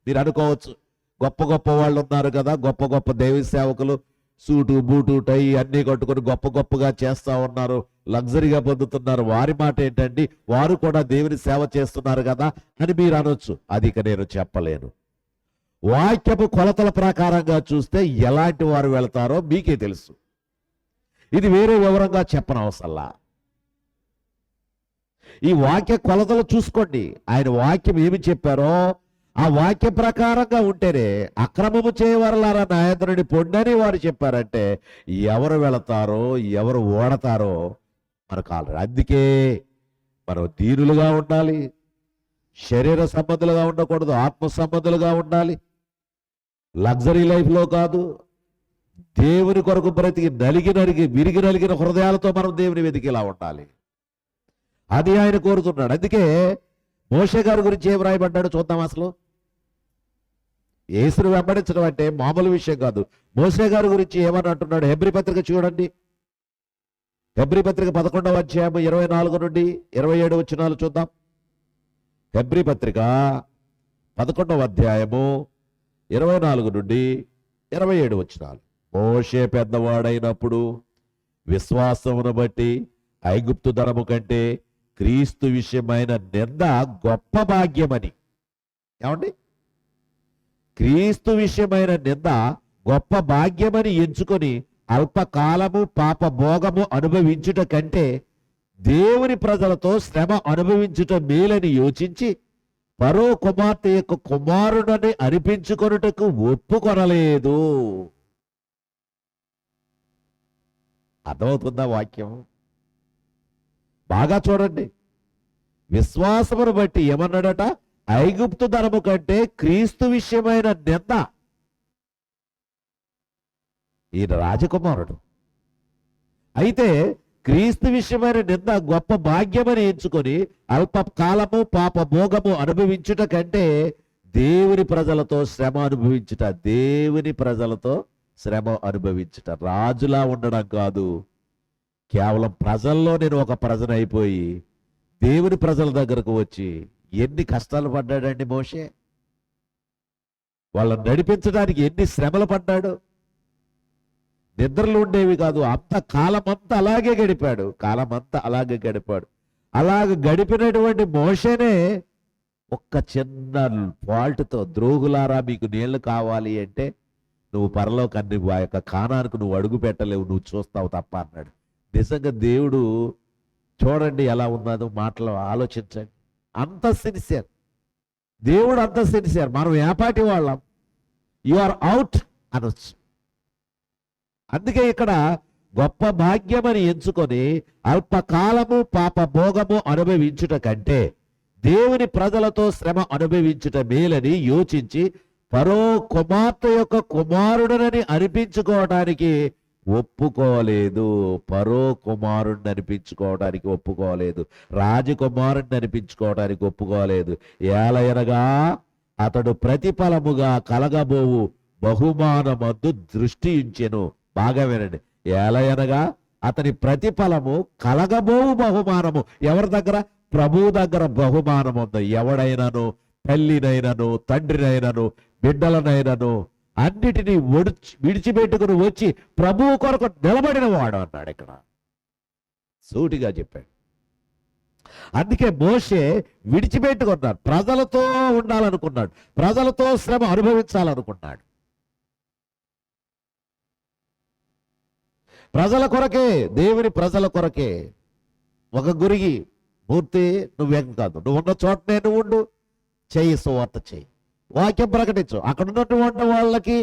మీరు అనుకోవచ్చు, గొప్ప గొప్ప వాళ్ళు ఉన్నారు కదా, గొప్ప గొప్ప దైవ సేవకులు, సూటు బూటు టై అన్నీ కట్టుకొని గొప్ప గొప్పగా చేస్తా ఉన్నారు, లగ్జరీగా పొందుతున్నారు. వారి మాట ఏంటండి? వారు కూడా దేవుని సేవ చేస్తున్నారు కదా అని మీరు అనొచ్చు. అది ఇక నేను చెప్పలేను. వాక్యపు కొలతల ప్రకారంగా చూస్తే ఎలాంటి వారు వెళతారో మీకే తెలుసు. ఇది వేరే వివరంగా చెప్పనవసరంలా. ఈ వాక్య కొలతలు చూసుకోండి. ఆయన వాక్యం ఏమి చెప్పారో ఆ వాక్య ప్రకారంగా ఉంటేనే అక్రమము చేయవరలారా నా యొద్ద నుండి పొండని వారు చెప్పారంటే ఎవరు వెళతారో ఎవరు ఓడతారో మనకు ఆల్రెడీ. అందుకే మనం దీనులుగా ఉండాలి, శరీర సంబంధులుగా ఉండకూడదు, ఆత్మ సంబంధులుగా ఉండాలి. లగ్జరీ లైఫ్లో కాదు, దేవుని కొరకు బ్రతికి విరిగి నలిగిన హృదయాలతో మనం దేవుని వెతికిలా ఉండాలి. అది ఆయన కోరుతున్నాడు. అందుకే మోషే గారి గురించి ఏం రాయబడ్డాడు చూద్దాం. అసలు యేసును వెంబడించడం అంటే మామూలు విషయం కాదు. మోషే గారి గురించి ఏమని అంటున్నాడు? హెబ్రీ పత్రిక చూడండి. హెబ్రీ పత్రిక 11వ అధ్యాయం 24 నుండి 27 వచనాలు చూద్దాం. హెబ్రీ పత్రిక 11వ అధ్యాయము 24 నుండి 27 వచనాలు. మోషే పెద్దవాడైనప్పుడు విశ్వాసమును బట్టి ఐగుప్తు ధనము కంటే క్రీస్తు విషయమైన నింద గొప్ప భాగ్యమని. ఏమండి? క్రీస్తు విషయమైన నింద గొప్ప భాగ్యమని ఎంచుకొని అల్పకాలము పాప భోగము అనుభవించుట కంటే దేవుని ప్రజలతో శ్రమ అనుభవించుట మేలని యోచించి ఫరో కుమార్తె యొక్క కుమారుడని అనిపించుకొనుటకు ఒప్పుకొనలేదు. అర్థమవుతుందా వాక్యం? బాగా చూడండి. విశ్వాసమును బట్టి ఏమన్నాడట? ఐగుప్తు ధనము కంటే క్రీస్తు విషయమైన నింద. ఈయన రాజకుమారుడు, అయితే క్రీస్తు విషయమైన నింద గొప్ప భాగ్యమని ఎంచుకొని అల్పకాలము పాప భోగము అనుభవించుట కంటే దేవుని ప్రజలతో శ్రమ అనుభవించుట, దేవుని ప్రజలతో శ్రమ అనుభవించుట, రాజులా ఉండడం కాదు, కేవలం ప్రజల్లో నేను ఒక ప్రజనైపోయి దేవుని ప్రజల దగ్గరకు వచ్చి ఎన్ని కష్టాలు పడ్డాడండి మోషే. వాళ్ళని నడిపించడానికి ఎన్ని శ్రమలు పడ్డాడు. నిద్రలు ఉండేవి కాదు, అంత కాలమంతా అలాగే గడిపాడు, అలాగ గడిపినటువంటి మోషేనే ఒక్క చిన్న ఫాల్ట్తో, ద్రోహులారా మీకు నీళ్లు కావాలి అంటే నువ్వు పరలోకాన్ని ఆ యొక్క కానానికి నువ్వు అడుగు పెట్టలేవు, నువ్వు చూస్తావు తప్ప అన్నాడు. నిజంగా దేవుడు చూడండి ఎలా ఉన్నదో, మాటలు ఆలోచించండి. అంత సిన్సియర్ దేవుడు, అంత సిన్సియర్. మనం ఏపాటి వాళ్ళం, యు ఆర్ అవుట్ అనొచ్చు. అందుకే ఇక్కడ గొప్ప భాగ్యమని ఎంచుకొని అల్పకాలము పాప భోగము అనుభవించుట కంటే దేవుని ప్రజలతో శ్రమ అనుభవించుట మేలని యోచించి ఫరో కుమార్తె యొక్క కుమారుడనని అనిపించుకోవడానికి ఒప్పుకోలేదు. ఫరో కుమారుడిని అనిపించుకోవడానికి ఒప్పుకోలేదు, రాజకుమారుడిని అనిపించుకోవడానికి ఒప్పుకోలేదు. ఏలయనగా అతడు ప్రతిఫలముగా కలగబోవు బహుమానమందు దృష్టి ఉంచెను. బాగా వినండి. ఏలయనగా అతని ప్రతిఫలము కలగబోవు బహుమానము. ఎవరి దగ్గర? ప్రభువు దగ్గర బహుమానం ఉంది. ఎవడైనాను, తల్లినైనను, తండ్రినైనను, బిడ్డలనైనను అన్నిటినీ విడిచిపెట్టుకుని వచ్చి ప్రభువు కొరకు నిలబడిన వాడు అన్నాడు. ఇక్కడ సూటిగా చెప్పాడు. అందుకే మోషే విడిచిపెట్టుకున్నాడు, ప్రజలతో ఉండాలనుకున్నాడు, ప్రజలతో శ్రమ అనుభవించాలనుకున్నాడు. ప్రజల కొరకే, దేవుని ప్రజల కొరకే. ఒక గురికి మూర్తి నువ్వేం కాదు, నువ్వు ఉన్న చోటనే నువ్వు ఉండు, చెయ్యి, సువార్త చెయ్యి, వాక్యం ప్రకటించు, అక్కడ ఉన్నటువంటి వాళ్ళకి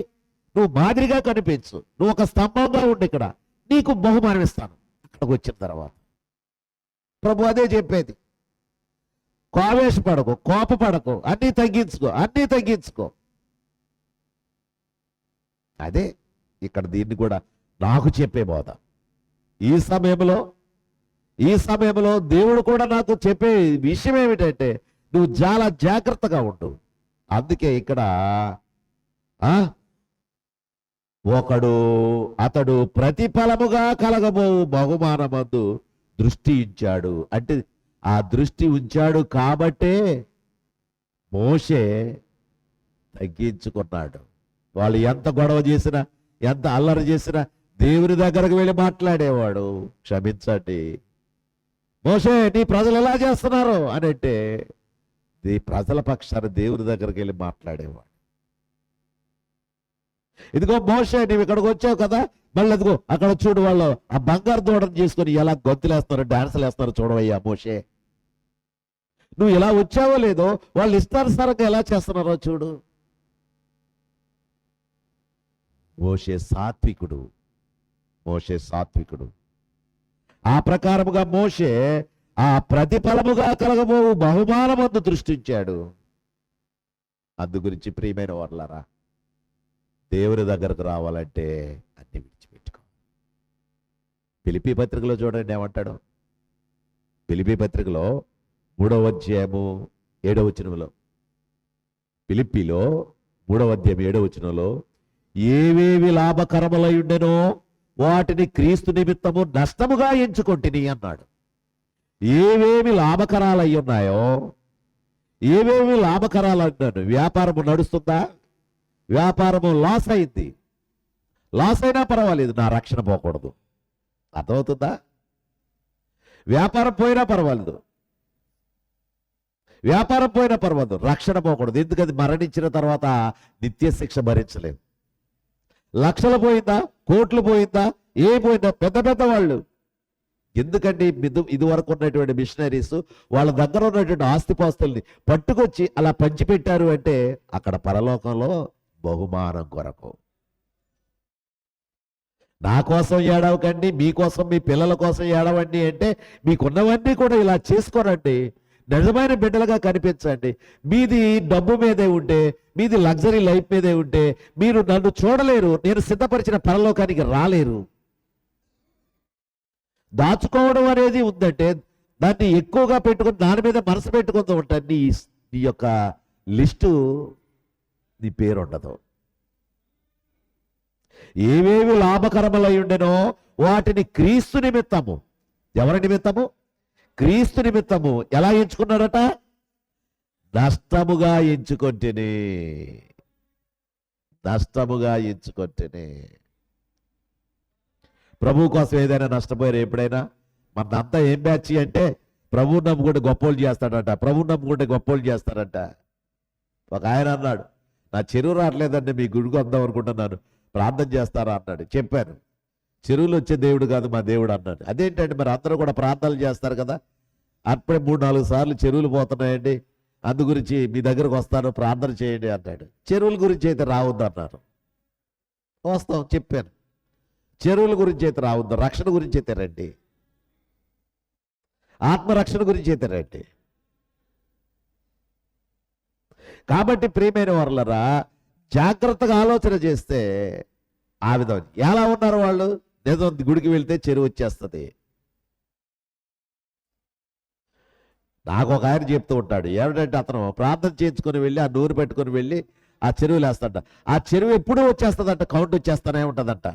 నువ్వు మాదిరిగా కనిపించు, నువ్వు ఒక స్తంభంగా ఉండి ఇక్కడ నీకు బహుమానం ఇస్తాను. అక్కడికి వచ్చిన తర్వాత ప్రభు అదే చెప్పేది. ఆవేశపడకు, కోపపడకు, అన్నీ తగ్గించుకో. అదే ఇక్కడ దీన్ని కూడా నాకు చెప్పే బోధ. ఈ సమయంలో దేవుడు కూడా నాకు చెప్పే విషయం ఏమిటంటే నువ్వు చాలా జాగ్రత్తగా ఉండు. అందుకే ఇక్కడ అతడు ప్రతిఫలముగా కలగబోవు బహుమానమందు దృష్టి ఉంచాడు. అంటే ఆ దృష్టి ఉంచాడు కాబట్టే మోషే తగ్గించుకున్నాడు. వాళ్ళు ఎంత గొడవ చేసినా, ఎంత అల్లరి చేసినా దేవుని దగ్గరకు వెళ్ళి మాట్లాడేవాడు. క్షమించండి మోషే, నీ ప్రజలు ఎలా చేస్తున్నారు అని అంటే ఈ ప్రజల పక్షాన దేవుని దగ్గరికి వెళ్ళి మాట్లాడేవాడు. ఇదిగో మోషే, నీవు ఇక్కడికి వచ్చావు కదా, మళ్ళీ అదిగో అక్కడ చూడు, వాళ్ళు ఆ బంగారు దూడను చేసుకుని ఎలా గొంతులేస్తున్నారు, డాన్సులు వేస్తున్నారు చూడవయ్యా మోషే. నువ్వు ఇలా వచ్చావో లేదో వాళ్ళు ఇష్టానుసారంగా ఎలా చేస్తున్నారో చూడు. మోషే సాత్వికుడు. ఆ ప్రకారముగా మోషే ఆ ప్రతిఫలముగా కలగబోవు బహుమానమందు దృష్టించాడు. అందు గురించి ప్రియమైన వాళ్ళారా, దేవుని దగ్గరకు రావాలంటే అన్ని విడిచిపెట్టుకో. ఫిలిప్పీ పత్రికలో చూడండి ఏమంటాడు. ఫిలిప్పీ పత్రికలో 3వ అధ్యాయము 7వ వచనంలో, ఫిలిప్పీలో 3వ అధ్యాయం 7వ వచనంలో, ఏవేవి లాభకరములై ఉండెనో వాటిని క్రీస్తు నిమిత్తము నష్టముగా ఎంచుకొంటిని అన్నాడు. ఏవేవి లాభకరాలై ఉన్నాయో, ఏవేవి లాభకరాలు అన్నాడు. వ్యాపారము నడుస్తుందా? వ్యాపారము లాస్ అయింది, లాస్ అయినా పర్వాలేదు, నా రక్షణ పోకూడదు. అర్థమవుతుందా? వ్యాపారం పోయినా పర్వాలేదు, రక్షణ పోకూడదు. ఎందుకది మరణించిన తర్వాత నిత్య శిక్ష భరించలేము. లక్షలు పోయిందా, కోట్లు పోయిందా, పోయిందా, పెద్ద వాళ్ళు. ఎందుకంటే ఇది వరకు ఉన్నటువంటి మిషనరీస్ వాళ్ళ దగ్గర ఉన్నటువంటి ఆస్తిపాస్తుల్ని పట్టుకొచ్చి అలా పంచిపెట్టారు అంటే అక్కడ పరలోకంలో బహుమానం కొరకు. నా కోసం ఏడవకండి, మీకోసం, మీ పిల్లల కోసం ఏడవండి అంటే మీకున్నవన్నీ కూడా ఇలా చేసుకోరండి. నిజమైన బిడ్డలుగా కనిపించండి. మీది డబ్బు మీదే ఉంటే, మీది లగ్జరీ లైఫ్ మీదే ఉంటే మీరు నన్ను చూడలేరు, నేను సిద్ధపరిచిన పరలోకానికి రాలేరు. దాచుకోవడం అనేది ఉందంటే దాన్ని ఎక్కువగా పెట్టుకుని దాని మీద మనసు పెట్టుకుంటూ ఉంటాను. నీ యొక్క లిస్టు నీ పేరు ఉండదు. ఏవేవి లాభకరములై ఉండెనో వాటిని క్రీస్తు నిమిత్తము, ఎవరి నిమిత్తము? క్రీస్తు నిమిత్తము ఎలా ఎంచుకున్నాడట? నష్టముగా ఎంచుకొంటిని, నష్టముగా ఎంచుకొంటిని. ప్రభు కోసం ఏదైనా నష్టపోయారు ఎప్పుడైనా? మనంతా ఏం బ్యాచ్ అంటే ప్రభువు నమ్ముకుంటే గొప్పోళ్ళు చేస్తాడంట, ప్రభువు నమ్ముకుంటే గొప్పోళ్ళు చేస్తారంట. ఒక ఆయన అన్నాడు, నా చెరువు రావట్లేదండి, మీ గుడికి వద్దాం అనుకుంటున్నాను, ప్రార్థన చేస్తారా అన్నాడు. చెప్పాను, చెరువులు వచ్చే దేవుడు కాదు మా దేవుడు అన్నాడు. అదేంటంటే మరి అందరూ కూడా ప్రార్థనలు చేస్తారు కదా, అప్పుడే 3-4 సార్లు చెరువులు పోతున్నాయండి, అందు గురించి మీ దగ్గరకు వస్తాను, ప్రార్థన చేయండి అన్నాడు. చెరువుల గురించి అయితే రావద్దు అన్నారు. వస్తాం చెప్పాను, చెరువుల గురించి అయితే రావద్దు, రక్షణ గురించి అయితే రండి, ఆత్మరక్షణ గురించి అయితే రండి. కాబట్టి ప్రియమైన వారలారా, జాగ్రత్తగా ఆలోచన చేస్తే ఆ విధంగా ఎలా ఉన్నారు వాళ్ళు? ఏదో గుడికి వెళ్తే చెరువు వచ్చేస్తుంది. నాకు ఒక ఆయన చెప్తూ ఉంటాడు, ఏమిటంటే అతను ప్రార్థన చేయించుకొని వెళ్ళి ఆ నూరు పెట్టుకొని వెళ్ళి ఆ చెరువులు వేస్తాడ. ఆ చెరువు ఎప్పుడూ వచ్చేస్తుందంట, కౌంట్ వచ్చేస్తూనే ఉంటుందంట.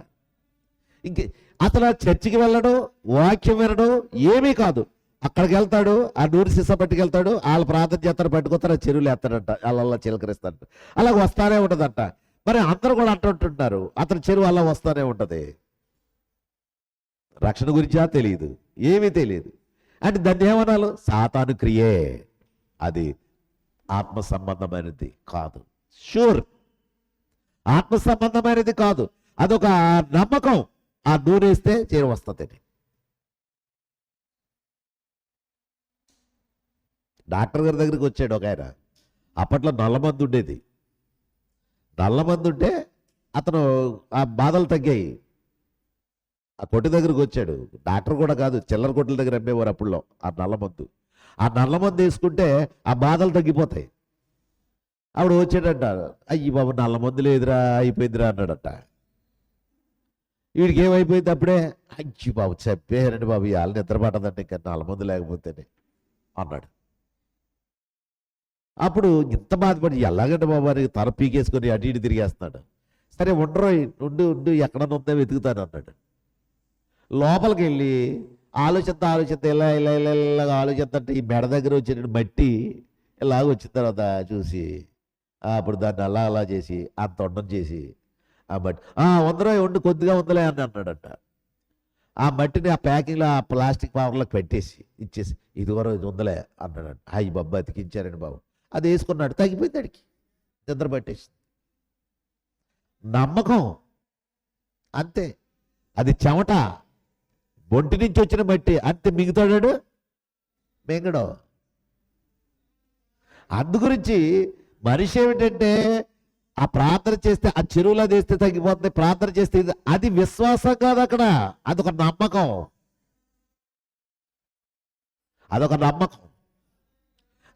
ఇంక అతను చర్చికి వెళ్ళడు, వాక్యం వినడు, ఏమీ కాదు. అక్కడికి వెళ్తాడు, ఆ నూరు సీసా పట్టుకెళ్తాడు, వాళ్ళు ప్రార్థన చేస్తారు, పట్టుకొస్తారు, ఆ చెరువులు వేస్తాడంట, అలా చిలకరిస్తాడు, అలాగ వస్తానే ఉంటుందంట. మరి అందరూ కూడా అంటుంటున్నారు, అతని చెరువు అలా వస్తానే ఉంటది. రక్షణ గురించా తెలియదు, ఏమీ తెలియదు. అంటే దాన్ని ఏమనాలి? సాతాను క్రియే, అది ఆత్మ సంబంధమైనది కాదు. షూర్, ఆత్మ సంబంధమైనది కాదు, అదొక నమ్మకం. ఆ నూరేస్తే చెరువు వస్తుంది. డాక్టర్ గారి దగ్గరికి వచ్చాడు ఒక ఆయన. అప్పట్లో నల్లమందు ఉండేది. నల్లమందు ఉంటే అతను ఆ బాధలు తగ్గాయి. ఆ కొట్టు దగ్గరికి వచ్చాడు. డాక్టర్ కూడా కాదు, చిల్లర కొట్టుల దగ్గర అమ్మేవారు అప్పుడులో ఆ నల్లమందు. ఆ నల్లమందు వేసుకుంటే ఆ బాధలు తగ్గిపోతాయి. ఆవిడ వచ్చాడంట, అయ్యి బాబు నల్లమందు లేదురా, అయిపోయిందిరా అన్నాడట. వీడికి ఏమైపోయింది అప్పుడే? అయ్యి బాబు చెప్పారండి బాబు, ఇవాళ నిద్రపట్టదండి ఇంకా నల్లమందు లేకపోతేనే అన్నాడు. అప్పుడు ఇంత బాధపడి ఎలాగంటే బాబు అని తల పీకేసుకొని అటు ఇటు తిరిగేస్తున్నాడు. సరే ఉండరు, ఉండు ఎక్కడన్నా ఉందో వెతుకుతాను అన్నాడు. లోపలికి వెళ్ళి ఆలోచిస్తా ఇలాగ ఆలోచిస్తుంటే ఈ మెడ దగ్గర వచ్చిన మట్టి ఇలాగ వచ్చిన తర్వాత చూసి అప్పుడు దాన్ని అలా చేసి అంత ఉండడం చేసి ఆ మట్టి వందరో ఉండి కొద్దిగా ఉందలే అని అన్నాడట. ఆ మట్టిని ఆ ప్యాకింగ్లో ఆ ప్లాస్టిక్ కవర్లోకి పెట్టేసి ఇచ్చేసి ఇదివరకు ఇది ఉందలే అన్నాడంట. అయ్యి బాబు బతికించారండి బాబు. అది వేసుకున్నాడు, తగ్గిపోయింది, అడికి నిద్ర పట్టేసి. నమ్మకం అంతే. అది చెమట, ఒంటి నుంచి వచ్చిన మట్టి అంతే, మింగుతాడు మింగడు. అందు గురించి మనిషి ఏమిటంటే ఆ ప్రార్థన చేస్తే ఆ చెరువులో చేస్తే తగ్గిపోతుంది, ప్రార్థన చేస్తే అది విశ్వాసం కాదు, అక్కడ అదొక నమ్మకం, అదొక నమ్మకం.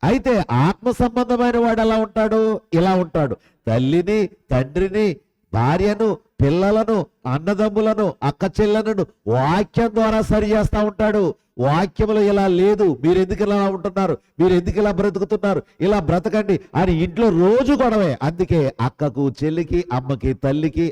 అయితే ఆత్మ సంబంధమైన వాడు ఎలా ఉంటాడు? ఇలా ఉంటాడు. తల్లిని, తండ్రిని, భార్యను, పిల్లలను, అన్నదమ్ములను, అక్క చెల్లెలను వాక్యం ద్వారా సరి చేస్తూ ఉంటాడు. వాక్యములు ఇలా లేదు, మీరు ఎందుకు ఇలా ఉంటున్నారు, మీరు ఎందుకు ఇలా బ్రతుకుతున్నారు, ఇలా బ్రతకండి అని ఇంట్లో రోజు గొడవే. అందుకే అక్కకు, చెల్లికి, అమ్మకి, తల్లికి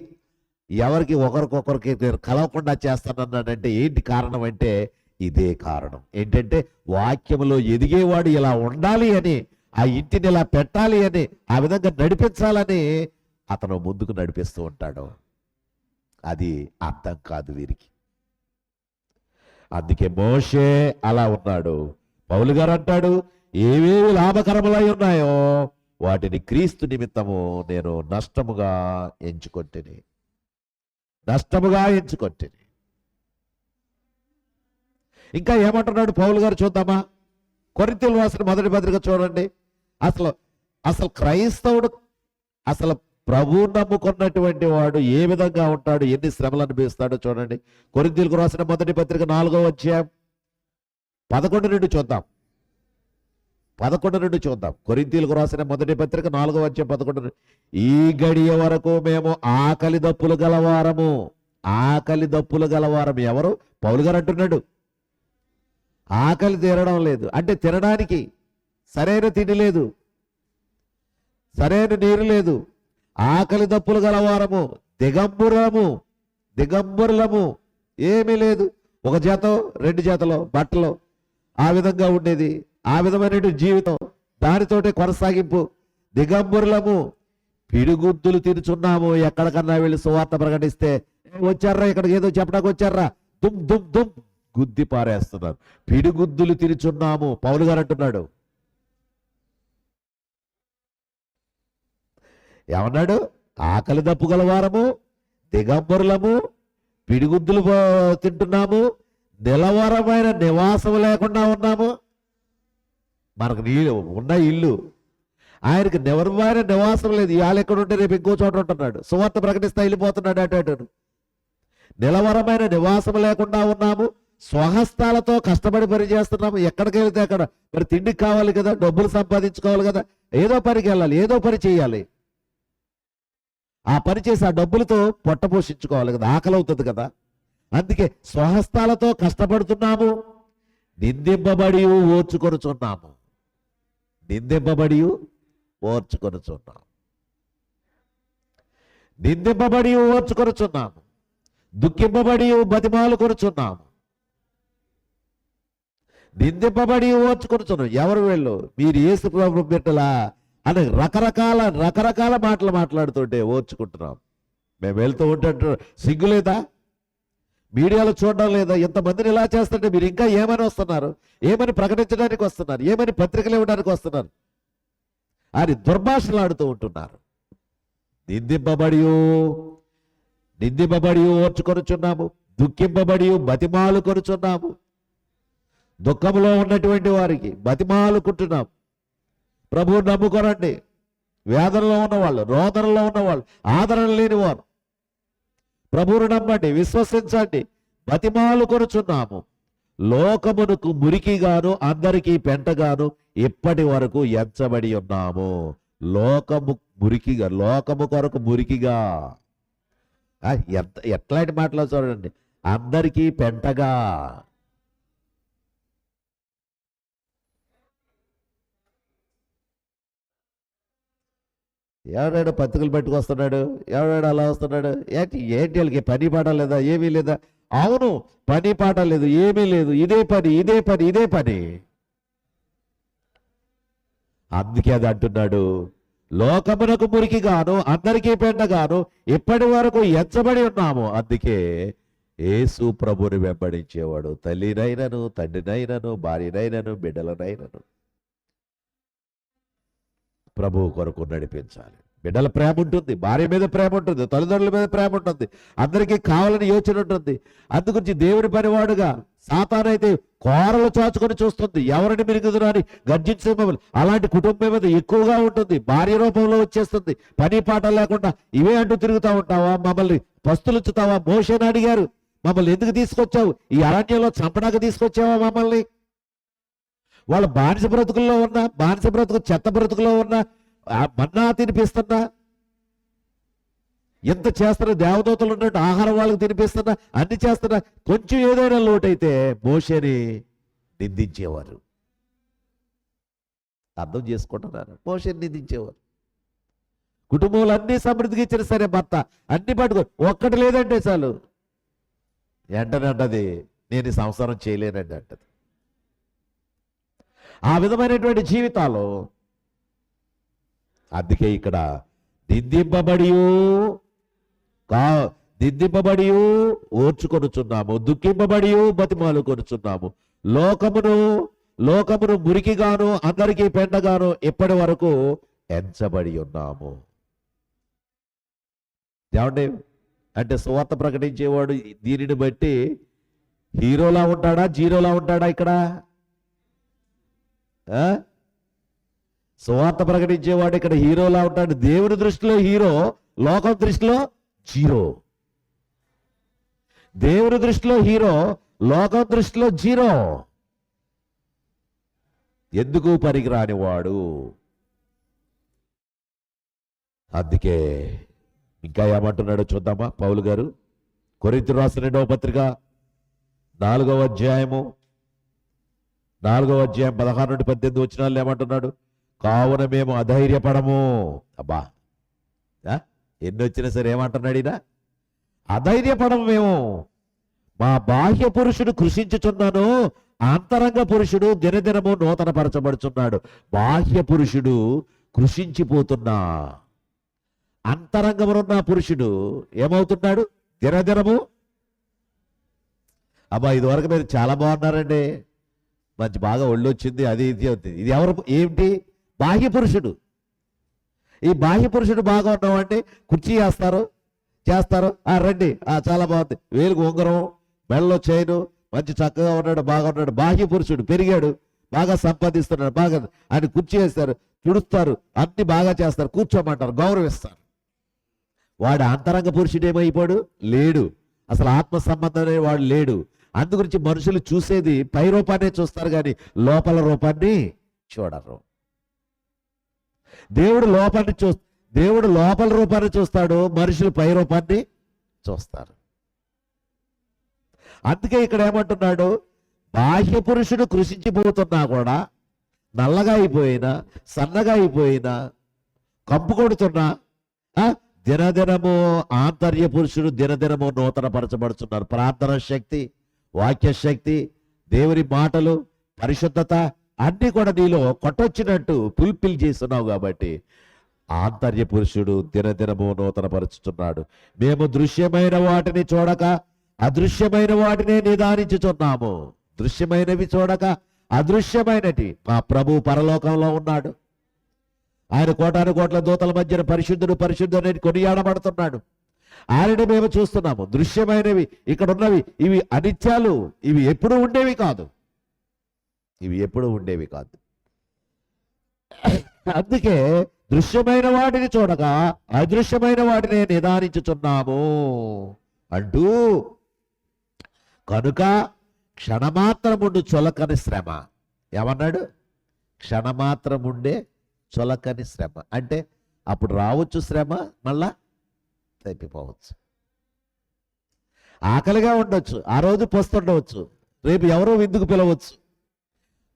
ఎవరికి ఒకరికొకరికి కలవకుండా చేస్తానన్నాడంటే ఏంటి కారణం అంటే ఇదే కారణం. ఏంటంటే వాక్యములో ఎదిగేవాడు ఇలా ఉండాలి అని, ఆ ఇంటిని ఇలా పెట్టాలి అని, ఆ విధంగా నడిపించాలని అతను ముందుకు నడిపిస్తూ ఉంటాడు. అది అర్థం కాదు వీరికి. అందుకే మోషే అలా ఉన్నాడు. పౌలు గారు అంటాడు, ఏవేవి లాభకరములై ఉన్నాయో వాటిని క్రీస్తు నిమిత్తము నేను నష్టముగా ఎంచుకొంటిని, నష్టముగా ఎంచుకొంటిని. ఇంకా ఏమంటున్నాడు పౌలు గారు చూద్దామా? కొరింథీయులకు రాసిన మొదటి పత్రిక చూడండి. అసలు క్రైస్తవుడు, అసలు ప్రభువు నమ్ముకున్నటువంటి వాడు ఏ విధంగా ఉంటాడు, ఎన్ని శ్రమలు అనుభవిస్తాడో చూడండి. కొరింథీయులకు రాసిన మొదటి పత్రిక 4వ అధ్యాయం 11 నుండి చూద్దాం. 11 నుండి చూద్దాం. కొరింథీయులకు రాసిన మొదటి పత్రిక 4వ అధ్యాయం 11. ఈ గడియ వరకు మేము ఆకలి దప్పులు గలవారము. ఆకలి దప్పులు గలవారం ఎవరు? పౌలు గారు అంటున్నాడు. ఆకలి తీరడం లేదు, అంటే తినడానికి సరైన తిండి లేదు, సరైన నీరు లేదు. ఆకలి దప్పులు గలవారము, దిగంబరులము, ఏమీ లేదు. ఒక జతో 2 జతలో బట్టలు, ఆ విధంగా ఉండేది. ఆ విధమైన జీవితం, దానితోటే కొనసాగింపు. దిగంబరులము, పిడిగుద్దులు తిరుచున్నాము. ఎక్కడికన్నా వెళ్ళి సువార్త ప్రకటిస్తే వచ్చారా, ఇక్కడికి ఏదో చెప్పడానికి వచ్చారా, దుమ్ దుమ్ దుమ్ గుద్ది పారేస్తున్నారు. పిడిగుద్దులు తిరుచున్నాము పౌలు గారు అంటున్నాడు. ఏమన్నాడు? ఆకలి దప్పు గలవారము, దిగంబరులము, పిడిగుద్దులు తింటున్నాము, నిలవరమైన నివాసం లేకుండా ఉన్నాము. మనకు నీళ్ళు ఉన్న ఇల్లు, ఆయనకి నిలవరమైన నివాసం లేదు. ఇవాళ ఎక్కడ ఉంటే రేపు ఇంకో చోట ఉంటున్నాడు, సువార్త ప్రకటిస్తా వెళ్ళిపోతున్నాడు అటు. నిలవరమైన నివాసం లేకుండా ఉన్నాము, స్వహస్తాలతో కష్టపడి పని చేస్తున్నాము. ఎక్కడికి వెళితే అక్కడ మరి తిండికి కావాలి కదా, డబ్బులు సంపాదించుకోవాలి కదా, ఏదో పనికి వెళ్ళాలి, ఏదో పని చేయాలి. ఆ పని చేసి ఆ డబ్బులతో పొట్ట పోషించుకోవాలి కదా, ఆకలి అవుతుంది కదా. అందుకే స్వహస్తాలతో కష్టపడుతున్నాము, నిందింపబడి ఓర్చుకొనుచున్నాము. నిందింపబడి ఓర్చుకొనుచున్నాము. నిందింపబడి ఓర్చుకొనుచున్నాము, దుఃఖింపబడి బతిమాలు కొనుచున్నాము. నిందింపబడి ఓర్చుకొనుచున్నాం. ఎవరు వీళ్ళు? మీరు యేసు ప్రభు బిడ్డలా అని రకరకాల మాటలు మాట్లాడుతుంటే ఓర్చుకుంటున్నాం. మేము వెళ్తూ ఉంటే సిగ్గు లేదా? మీడియాలో చూడడం లేదా? ఎంతమందిని ఇలా చేస్తుంటే మీరు ఇంకా ఏమని వస్తున్నారు, ఏమని ప్రకటించడానికి వస్తున్నారు, ఏమని పత్రికలు ఇవ్వడానికి వస్తున్నారు అని దుర్భాషలు ఆడుతూ ఉంటున్నారు. నిందింపబడి ఓర్చుకొనుచున్నాము, దుఃఖింపబడి బతిమాలు కొనుచున్నాము. దుఃఖంలో ఉన్నటువంటి వారికి బతిమాలుకుంటున్నాం. ప్రభువు నమ్ముకోనండి. వేదనలో ఉన్నవాళ్ళు, రోదనలో ఉన్నవాళ్ళు, ఆదరణ లేని వారు ప్రభువును నమ్మండి, విశ్వసించండి. బతిమాలు కొనుచున్నాము. లోకమునకు మురికిగాను అందరికీ పెంటగాను ఇప్పటి వరకు ఎంచబడి ఉన్నాము. లోకము కొరకు మురికిగా. ఎట్లాంటి మాటలు చూడండి, అందరికీ పెంటగా. ఎవడాడు పత్రికలు పెట్టుకొస్తున్నాడు, ఎవడాడు అలా వస్తున్నాడు, ఏంటి వాళ్ళకి పని పాట లేదా, ఏమీ లేదా? అవును, పని పాట లేదు, ఏమీ లేదు, ఇదే పని. అందుకే అది అంటున్నాడు, లోకమునకు మురికిగాను అందరికీ పెంటగాను ఇప్పటి వరకు ఎంచబడి ఉన్నాము. అందుకే యేసు ప్రభుని వెంబడించేవాడు తల్లినైనను, తండ్రినైనను, భార్యనైనను, బిడ్డలనైనను ప్రభువు కొరకు నడిపించాలి. బిడ్డల ప్రేమ ఉంటుంది, భార్య మీద ప్రేమ ఉంటుంది, తల్లిదండ్రుల మీద ప్రేమ ఉంటుంది, అందరికీ కావాలని యోచన ఉంటుంది. అందుగురించి దేవుని పనివాడుగా సాతానైతే కోరలు చాచుకొని చూస్తుంది, ఎవరిని మిరుగుదురు అని గర్జించే మమ్మల్ని. అలాంటి కుటుంబం మీద ఎక్కువగా ఉంటుంది, భార్య రూపంలో వచ్చేస్తుంది. పని పాట లేకుండా ఇవే అంటూ తిరుగుతూ ఉంటావా, మమ్మల్ని పస్తులుంచుతావా? మోషేని అడిగారు, మమ్మల్ని ఎందుకు తీసుకొచ్చావు, ఈ అరణ్యంలో చంపడానికి తీసుకొచ్చావా మమ్మల్ని? వాళ్ళ బానిస బ్రతుకు చెత్త బ్రతుకులో ఉన్న మన్నా తినిపిస్తున్నా, ఎంత చేస్తున్నా, దేవదూతలు ఉన్నట్టు ఆహారం వాళ్ళకి తినిపిస్తున్నా, అన్ని చేస్తున్నా. కొంచెం ఏదైనా లోటైతే మోషేని నిందించేవారు. అర్థం చేసుకుంటున్నారు, మోషేని నిందించేవారు. కుటుంబంలో అన్ని సమృద్ధికి ఇచ్చిన సరే భర్త అన్ని పట్టుకో, ఒక్కటి లేదంటే చాలు వెంటనే అంటది, నేను ఈ సంసారం చేయలేనండి అంటది. ఆ విధమైనటువంటి జీవితాలు. అందుకే ఇక్కడ నిందింపబడి ఓర్చుకొనుచున్నాము, దుఃఖింపబడి బతిమాలు కొనుచున్నాము. లోకమును మురికిగాను అందరికీ పెంటగాను ఇప్పటి వరకు ఎంచబడి ఉన్నాము. ఏమండి అంటే సువార్త ప్రకటించేవాడు దీనిని బట్టి హీరోలా ఉంటాడా, జీరోలా ఉంటాడా? ఇక్కడ సువార్త ప్రకటించేవాడు ఇక్కడ హీరోలా ఉంటాడు. దేవుని దృష్టిలో హీరో, లోకం దృష్టిలో జీరో. దేవుని దృష్టిలో హీరో, లోకం దృష్టిలో జీరో. ఎందుకు పనికిరాని వాడు. అందుకే ఇంకా ఏమంటున్నాడో చూద్దామా పౌలు గారు. కొరింథీయులకు రాసిన 2వ పత్రిక 4వ అధ్యాయము 4:16-18 ఏమంటున్నాడు? కావున మేము అధైర్యపడము. అబ్బా, ఎన్ని వచ్చినా సరే ఏమంటున్నాడు ఈయన? అధైర్యపడము మేము. మా బాహ్య పురుషుడు కృషించుచున్నాను, అంతరంగ పురుషుడు దినదినము నూతన పరచబడుచున్నాడు. బాహ్య పురుషుడు కృషించిపోతున్నా, అంతరంగమునున్న పురుషుడు ఏమవుతున్నాడు? దినదినము. అబ్బా, ఇదివరకు మీరు చాలా బాగున్నారండి, మంచి బాగా ఒళ్ళు వచ్చింది, అది ఇది అవుతుంది. ఇది ఎవరు? ఏమిటి? బాహ్య పురుషుడు. ఈ బాహ్య పురుషుడు బాగా ఉన్నామంటే కుర్చీ చేస్తారు, రండి, చాలా బాగుంది, వేలుకు ఉంగరం, మెడలో చైను, మంచి చక్కగా ఉన్నాడు, బాగా ఉన్నాడు. బాహ్య పురుషుడు పెరిగాడు, బాగా సంపాదిస్తున్నాడు, బాగా ఆయన కుర్చీ వేస్తారు, తుడుస్తారు, అన్ని బాగా చేస్తారు, కూర్చోమంటారు, గౌరవిస్తారు. వాడు అంతరంగ పురుషుడు ఏమైపోయాడు? లేడు. అసలు ఆత్మ సంబంధం అనే వాడు లేడు. అందుగురించి మనుషులు చూసేది పై రూపాన్నే చూస్తారు కానీ లోపల రూపాన్ని చూడరు. దేవుడు లోపల రూపాన్ని చూస్తాడు, మనుషులు పై రూపాన్ని చూస్తారు. అందుకే ఇక్కడ ఏమంటున్నాడు? బాహ్య పురుషుడు కృషించిపోతున్నా కూడా, నల్లగా అయిపోయినా, సన్నగా అయిపోయినా, కంపు కొడుతున్నా, దినదినము ఆంతర్య పురుషుడు దినదినము నూతన పరచబడుతున్నారు. ప్రార్థన శక్తి, వాక్య శక్తి, దేవుని మాటలు, పరిశుద్ధత అన్ని కూడా నీలో కొట్టొచ్చినట్టు ఫుల్ఫిల్ చేస్తున్నావు కాబట్టి ఆంతర్య పురుషుడు దినదినము నూతన పరుచుతున్నాడు. మేము దృశ్యమైన వాటిని చూడక అదృశ్యమైన వాటినే నిదానించుచున్నాము. దృశ్యమైనవి చూడక అదృశ్యమైనటి మా ప్రభు పరలోకంలో ఉన్నాడు. ఆయన కోటాను కోట్ల దూతల మధ్యన పరిశుద్ధుడు పరిశుద్ధుడు అని కొనియాడబడుతున్నాడు. ఆయనని మేము చూస్తున్నాము. దృశ్యమైనవి ఇక్కడ ఉన్నవి ఇవి అనిత్యాలు, ఇవి ఎప్పుడు ఉండేవి కాదు, అందుకే దృశ్యమైన వాటిని చూడక అదృశ్యమైన వాటిని నిదానించుచున్నాము అంటూ, కనుక క్షణమాత్రముండు చొలకని శ్రమ. ఏమన్నాడు? క్షణమాత్రముండే చొలకని శ్రమ అంటే అప్పుడు రావచ్చు శ్రమ, మళ్ళా తప్పిపోవచ్చు. ఆకలిగా ఉండొచ్చు, ఆ రోజు పొస్తుండవచ్చు, రేపు ఎవరో విందుకు పిలవచ్చు,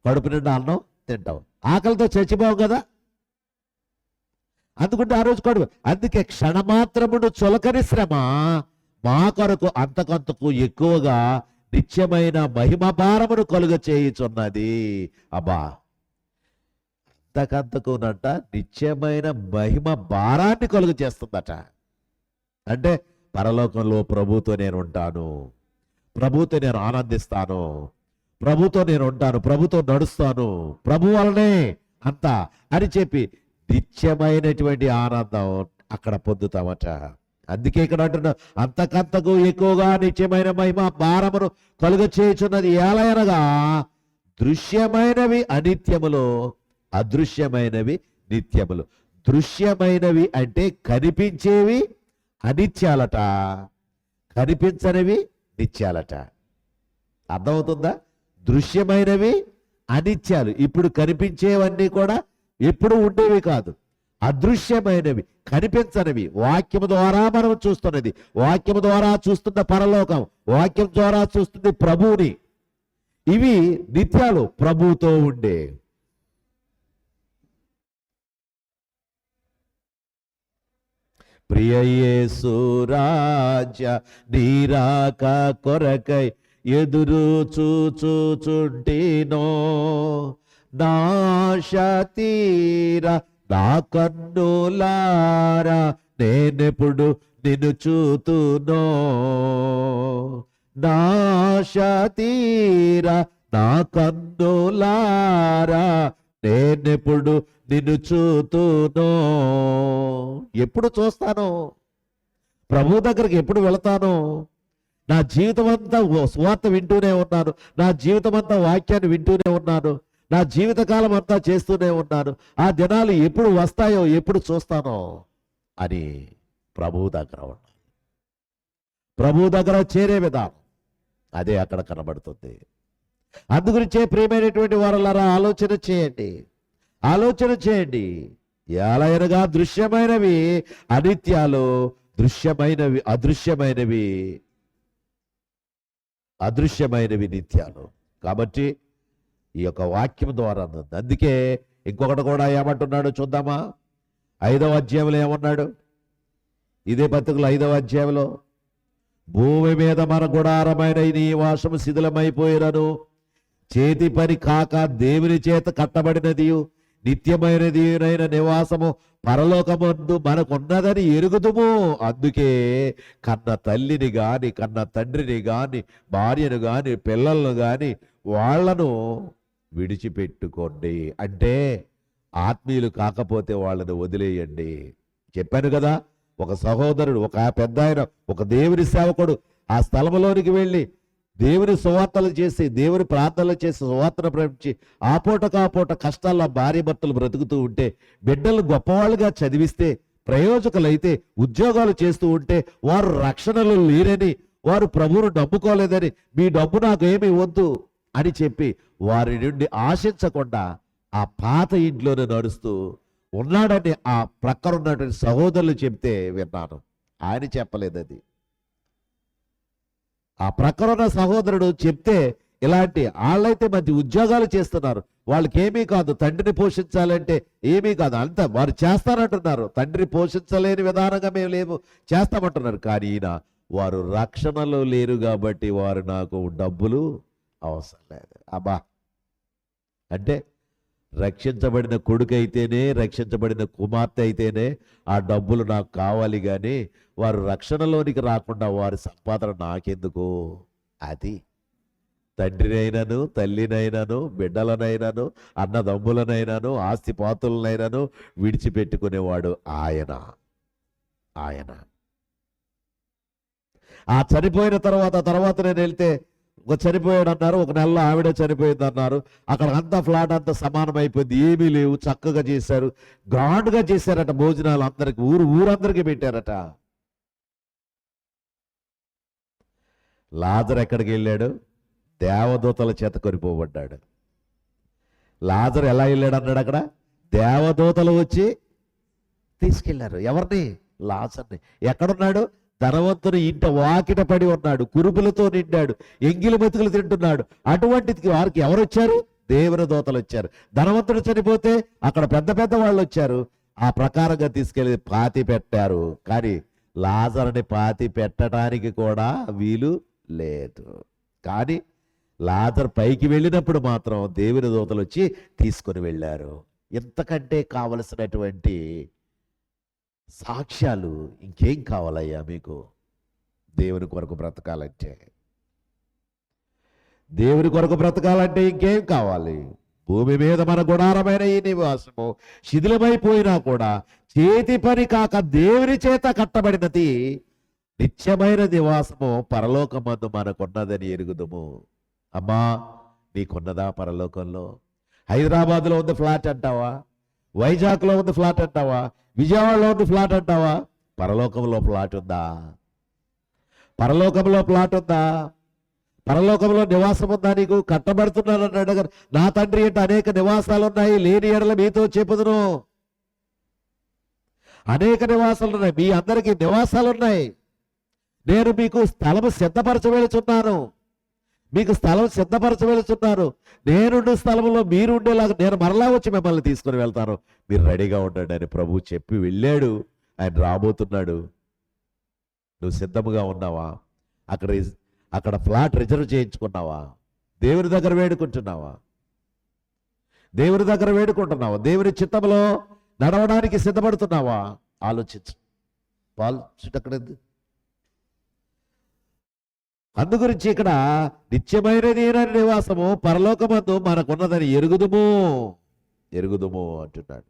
కడుపు నిండా అన్నం తింటావు, ఆకలితో చచ్చిపోవు కదా. అందుకుంటే ఆ రోజు కడుపు. అందుకే క్షణమాత్రమును చొలకని శ్రమ మా కొరకు అంతకంతకు ఎక్కువగా నిత్యమైన మహిమ భారమును కలుగ చేయుచున్నది. అబ్బా, అంతకంతకునంట నిత్యమైన మహిమ భారాన్ని కలుగు చేస్తుందట. అంటే పరలోకంలో ప్రభుతో నేను ఉంటాను, ప్రభుతో నేను ఆనందిస్తాను, ప్రభుతో నేను ఉంటాను, ప్రభుతో నడుస్తాను, ప్రభు వలనే అంతా అని చెప్పి నిత్యమైనటువంటి ఆనందం అక్కడ పొందుతామట. అందుకే ఇక్కడ అంటున్నా, అంతకంతకు ఎక్కువగా నిత్యమైన మహిమ భారమును కలుగ చేయుచున్నది. ఏలయనగా దృశ్యమైనవి అనిత్యములు, అదృశ్యమైనవి నిత్యములు. దృశ్యమైనవి అంటే కనిపించేవి అనిత్యాలట, కనిపించనివి నిత్యాలట. అర్థమవుతుందా? దృశ్యమైనవి అనిత్యాలు, ఇప్పుడు కనిపించేవన్నీ కూడా ఎప్పుడు ఉండేవి కాదు. అదృశ్యమైనవి, కనిపించనివి, వాక్యము ద్వారా మనం చూస్తున్నది, వాక్యము ద్వారా చూస్తున్న పరలోకం, వాక్యం ద్వారా చూస్తుంది ప్రభువుని, ఇవి నిత్యాలు, ప్రభువుతో ఉండే. ప్రియ యేసు రాజా నీరాక కొరకై ఎదురు చూచుచుంటినో, నాశ తీరా నా కన్నులారా నేనెప్పుడు నిన్ను చూతునో, నాశ తీరా నా కన్నులారా నేనెప్పుడు నిన్ను చూతునో. ఎప్పుడు చూస్తాను? ప్రభు దగ్గరికి ఎప్పుడు వెళతాను? నా జీవితం అంతా సువార్త వింటూనే ఉన్నాను, నా జీవితం అంతా వాక్యాన్ని వింటూనే ఉన్నాను, నా జీవితకాలం అంతా చేస్తూనే ఉన్నాను. ఆ దినాలు ఎప్పుడు వస్తాయో, ఎప్పుడు చూస్తానో అని ప్రభు దగ్గర ఉన్నాను. ప్రభు దగ్గర చేరే విధానం అదే అక్కడ కనబడుతుంది. అందుగురించే ప్రియమైనటువంటి వారలారా ఆలోచన చేయండి, ఆలోచన చేయండి. ఎలాగనగా దృశ్యమైనవి అనిత్యాలు, దృశ్యమైనవి అదృశ్యమైనవి నిత్యాలు. కాబట్టి ఈ యొక్క వాక్యం ద్వారా అన్నది. అందుకే ఇంకొకటి కూడా ఏమంటున్నాడు చూద్దామా? 5వ అధ్యాయంలో ఏమన్నాడు? ఇదే పత్రికలో 5వ అధ్యాయంలో, భూమి మీద మన గుడారమైన ఈ నివాసము శిథిలమైపోయినను చేతి పని కాక దేవుని చేత కట్టబడినది నిత్యమైనది నివాసము పరలోకమందు మనకున్నదని ఎరుగుదుము. అందుకే కన్న తల్లిని గాని కన్న తండ్రిని గాని భార్యను గాని పిల్లలను గాని వాళ్లను విడిచిపెట్టుకోండి. అంటే ఆత్మీయులు కాకపోతే వాళ్ళని వదిలేయండి. చెప్పాను కదా, ఒక సహోదరుడు, ఒక పెద్ద ఆయన, ఒక దేవుని సేవకుడు ఆ స్థలంలోనికి వెళ్ళి దేవుని సువార్తలు చేసి, దేవుని ప్రార్థనలు చేసి, సువార్తను ప్రకటించి ఆపూట కష్టాల్లో భార్య భర్తలు బ్రతుకుతూ ఉంటే, బిడ్డలు గొప్పవాళ్ళుగా చదివిస్తే, ప్రయోజకులైతే, ఉద్యోగాలు చేస్తూ ఉంటే, వారు రక్షణలు లేరని, వారు ప్రభువును నమ్ముకోలేదని, మీ డబ్బు నాకు ఏమీ వద్దు అని చెప్పి వారి నుండి ఆశించకుండా ఆ పాత ఇంట్లోనే నడుస్తూ ఉన్నాడని ఆ ప్రక్కన ఉన్నటువంటి సహోదరులు చెప్తే విన్నాను. ఆయన చెప్పలేదు, అది ఆ ప్రక్కన ఉన్న సహోదరుడు చెప్తే, ఇలాంటి వాళ్ళైతే మంచి ఉద్యోగాలు చేస్తున్నారు, వాళ్ళకి ఏమీ కాదు, తండ్రిని పోషించాలంటే ఏమీ కాదు, అంతా వారు చేస్తారంటున్నారు. తండ్రి పోషించలేని విధానంగా మేము లేము, చేస్తామంటున్నారు. కానీ ఈయన వారు రక్షణలో లేరు కాబట్టి వారు నాకు డబ్బులు అవసరం లేదు. అబ్బా, అంటే రక్షించబడిన కొడుకు అయితేనే, రక్షించబడిన కుమార్తె అయితేనే ఆ డబ్బులు నాకు కావాలి, కానీ వారు రక్షణలోనికి రాకుండా వారి సంపాదన నాకెందుకు? అది తండ్రినైనాను, తల్లినైనాను, బిడ్డలనైనాను, అన్నదమ్ములనైనాను, ఆస్తిపాతులనైనాను విడిచిపెట్టుకునేవాడు ఆయన. ఆ చనిపోయిన తర్వాత నేను వెళ్తే, ఒక చనిపోయాడు అన్నారు, ఒక నెలలో ఆవిడ చనిపోయింది అన్నారు. అక్కడ అంతా ఫ్లాట్ అంతా సమానం అయిపోయింది, ఏమీ లేవు, చక్కగా చేశారు, గ్రాండ్గా చేశారట భోజనాలు, అందరికి ఊరందరికీ పెట్టారట. లాజరు ఎక్కడికి వెళ్ళాడు? దేవదూతల చేత కొనిపోబడ్డాడు. లాజరు ఎలా వెళ్ళాడు అన్నాడు? అక్కడ దేవదూతలు వచ్చి తీసుకెళ్లారు. ఎవరిని? లాజర్ని. ఎక్కడున్నాడు? ధనవంతుని ఇంట వాకిట పడి ఉన్నాడు, కురుపులతో నిండాడు, ఎంగిలి మెతుకులు తింటున్నాడు. అటువంటిది వారికి ఎవరు వచ్చారు? దేవుని దూతలు వచ్చారు. ధనవంతుడు చనిపోతే అక్కడ పెద్ద వాళ్ళు వచ్చారు, ఆ ప్రకారంగా తీసుకెళ్లి పాతి పెట్టారు. కానీ లాజరుని పాతి పెట్టడానికి కూడా వీలు లేదు. కానీ లాజరు పైకి వెళ్ళినప్పుడు మాత్రం దేవుని దూతలు వచ్చి తీసుకొని వెళ్ళారు. ఇంతకంటే కావలసినటువంటి సాక్ష్యాలు ఇంకేం కావాలయ్యా మీకు? దేవుని కొరకు బ్రతకాలంటే, దేవుని కొరకు బ్రతకాలంటే ఇంకేం కావాలి? భూమి మీద మన గుడారమైన ఈ నివాసము శిథిలమైపోయినా కూడా చేతి పని కాక దేవుని చేత కట్టబడినది నిత్యమైన నివాసము పరలోకమందు మనకున్నదని ఎరుగుదుము. అమ్మా, నీకున్నదా పరలోకంలో? హైదరాబాద్లో ఉంది ఫ్లాట్ అంటావా? వైజాగ్లో ఉంది ఫ్లాట్ అంటావా? విజయవాడలో ఉంది ఫ్లాట్ అంటావా? పరలోకంలో ఫ్లాట్ ఉందా? పరలోకంలో ఫ్లాట్ ఉందా? పరలోకంలో నివాసం ఉందా? నీకు కట్టబడుతున్నాను అన్నాడు కదా. నా తండ్రి అంటే అనేక నివాసాలు ఉన్నాయి, లేని ఎడల మీతో చెప్పుదును. అనేక నివాసాలు ఉన్నాయి, మీ అందరికీ నివాసాలు ఉన్నాయి. నేను మీకు స్థలం సిద్ధపరచవెళ్తున్నాను, మీకు స్థలం సిద్ధపరచవెళ్తున్నాను. నేనుండే స్థలంలో మీరు ఉండేలాగా నేను మరలా వచ్చి మిమ్మల్ని తీసుకుని వెళ్తాను, మీరు రెడీగా ఉండండి అని ప్రభువు చెప్పి వెళ్ళాడు. ఆయన రాబోతున్నాడు. నువ్వు సిద్ధముగా ఉన్నావా? అక్కడ ఫ్లాట్ రిజర్వ్ చేయించుకున్నావా? దేవుని దగ్గర వేడుకుంటున్నావా? దేవుని చిత్తంలో నడవడానికి సిద్ధపడుతున్నావా? ఆలోచించు. పాల్చుటక్కడేంది? అందు గురించి ఇక్కడ నిత్యమైనది నివాసము పరలోకమందు మనకున్నదని ఎరుగుదుము అంటున్నాడు.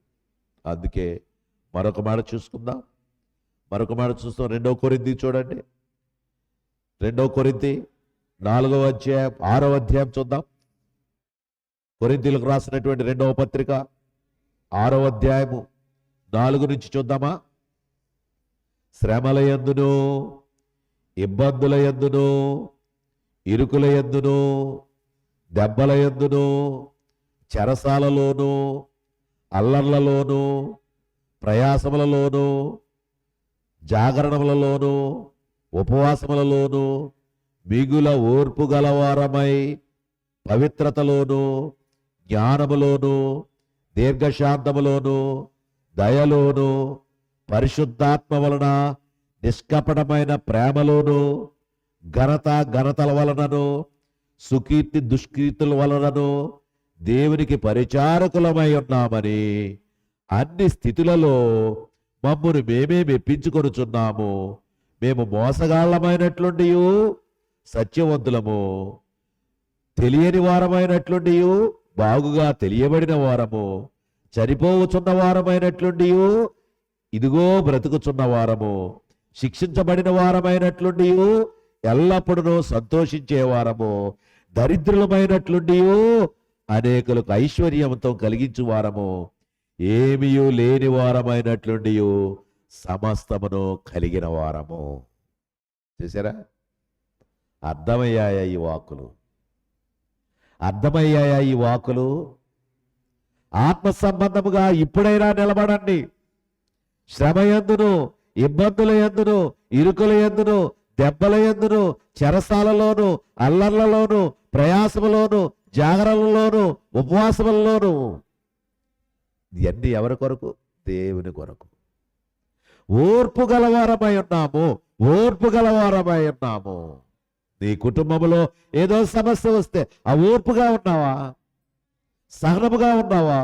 అందుకే మరొక మాట చూసుకుందాం. చూస్తాం. 2 కొరింథీ చూడండి. 2 కొరింథీ 4వ అధ్యాయం 6వ అధ్యాయం చూద్దాం. కొరింథీలకు రాసినటువంటి 2వ పత్రిక 6వ అధ్యాయము 4 నుంచి చూద్దామా? శ్రమల యందును, ఇబ్బందుల యందును, ఇరుకుల యందును, దెబ్బల యందును, చెరసాలలోను, అల్లర్లలోను, ప్రయాసములలోను, జాగరణములలోను, ఉపవాసములలోను, మిగుల ఓర్పు గలవారమై పవిత్రతలోను, జ్ఞానములోను, దీర్ఘశాంతములోను, దయలోను, పరిశుద్ధాత్మ వలన నిష్కపటమైన ప్రేమలోను, ఘనతల వలనను, సుకీర్తి దుష్కీర్తుల వలనను దేవునికి పరిచారకులమై ఉన్నామని అన్ని స్థితులలో మమ్మును మేమే మెప్పించుకొనుచున్నాము. మేము మోసగాళ్లమైనట్లుండి సత్యవంతులము, తెలియని వారమైనట్లుండి బాగుగా తెలియబడిన వారము, చనిపోవచున్న వారమైనట్లుండి ఇదిగో బ్రతుకుచున్న వారము, శిక్షించబడిన వారమైనట్లుండి ఎల్లప్పుడూ సంతోషించేవారము, దరిద్రులమైనట్లుండి అనేకులకు ఐశ్వర్యంతో కలిగించు వారము, ఏమీయూ లేని వారమైనట్లుండి సమస్తమును కలిగిన వారము. చూసారా? అర్థమయ్యాయా ఈ వాక్కులు? అర్థమయ్యాయా ఈ వాక్కులు? ఆత్మ సంబంధముగా ఇప్పుడైనా నిలబడండి. శ్రమ యందును, ఇబ్బందుల యందును, ఇరుకుల యందును, దెబ్బల యందును, చెరసాలలోను, అల్లర్లలోను, ప్రయాసములోను, జాగరణలోను, ఉపవాసములలోను. ఇవన్నీ ఎవరి కొరకు? దేవుని కొరకు. ఓర్పు గలవారమై ఉన్నాము, ఓర్పు గలవారమై ఉన్నాము. నీ కుటుంబంలో ఏదో సమస్య వస్తే ఆ ఓర్పుగా ఉన్నావా? సహనముగా ఉన్నావా?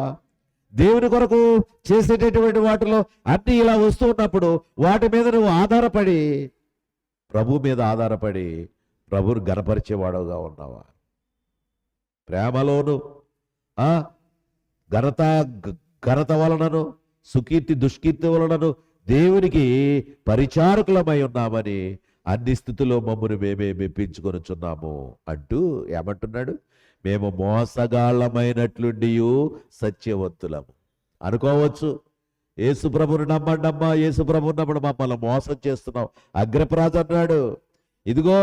దేవుని కొరకు చేసేటటువంటి వాటిలో అన్ని ఇలా వస్తూ ఉన్నప్పుడు వాటి మీద నువ్వు ఆధారపడి, ప్రభు మీద ఆధారపడి ప్రభువుని గణపరిచేవాడుగా ఉన్నావా? ప్రేమలోను, ఘనత వలనను, సుకీర్తి దుష్కీర్తి వలనను దేవునికి పరిచారకులమై ఉన్నామని అన్ని స్థితిలో మమ్మల్ని మేమే మెప్పించుకొనుచున్నాము అంటూ ఏమంటున్నాడు? మేము మోసగాళ్ళమైనట్లుండి సత్యవంతులము. అనుకోవచ్చు, యేసు ప్రభుని నమ్మండమ్మా, యేసు ప్రభు ఉన్నప్పుడు మమ్మల్ని మోసం చేస్తున్నాం. అగ్రప్రాజు అన్నాడు, ఇదిగో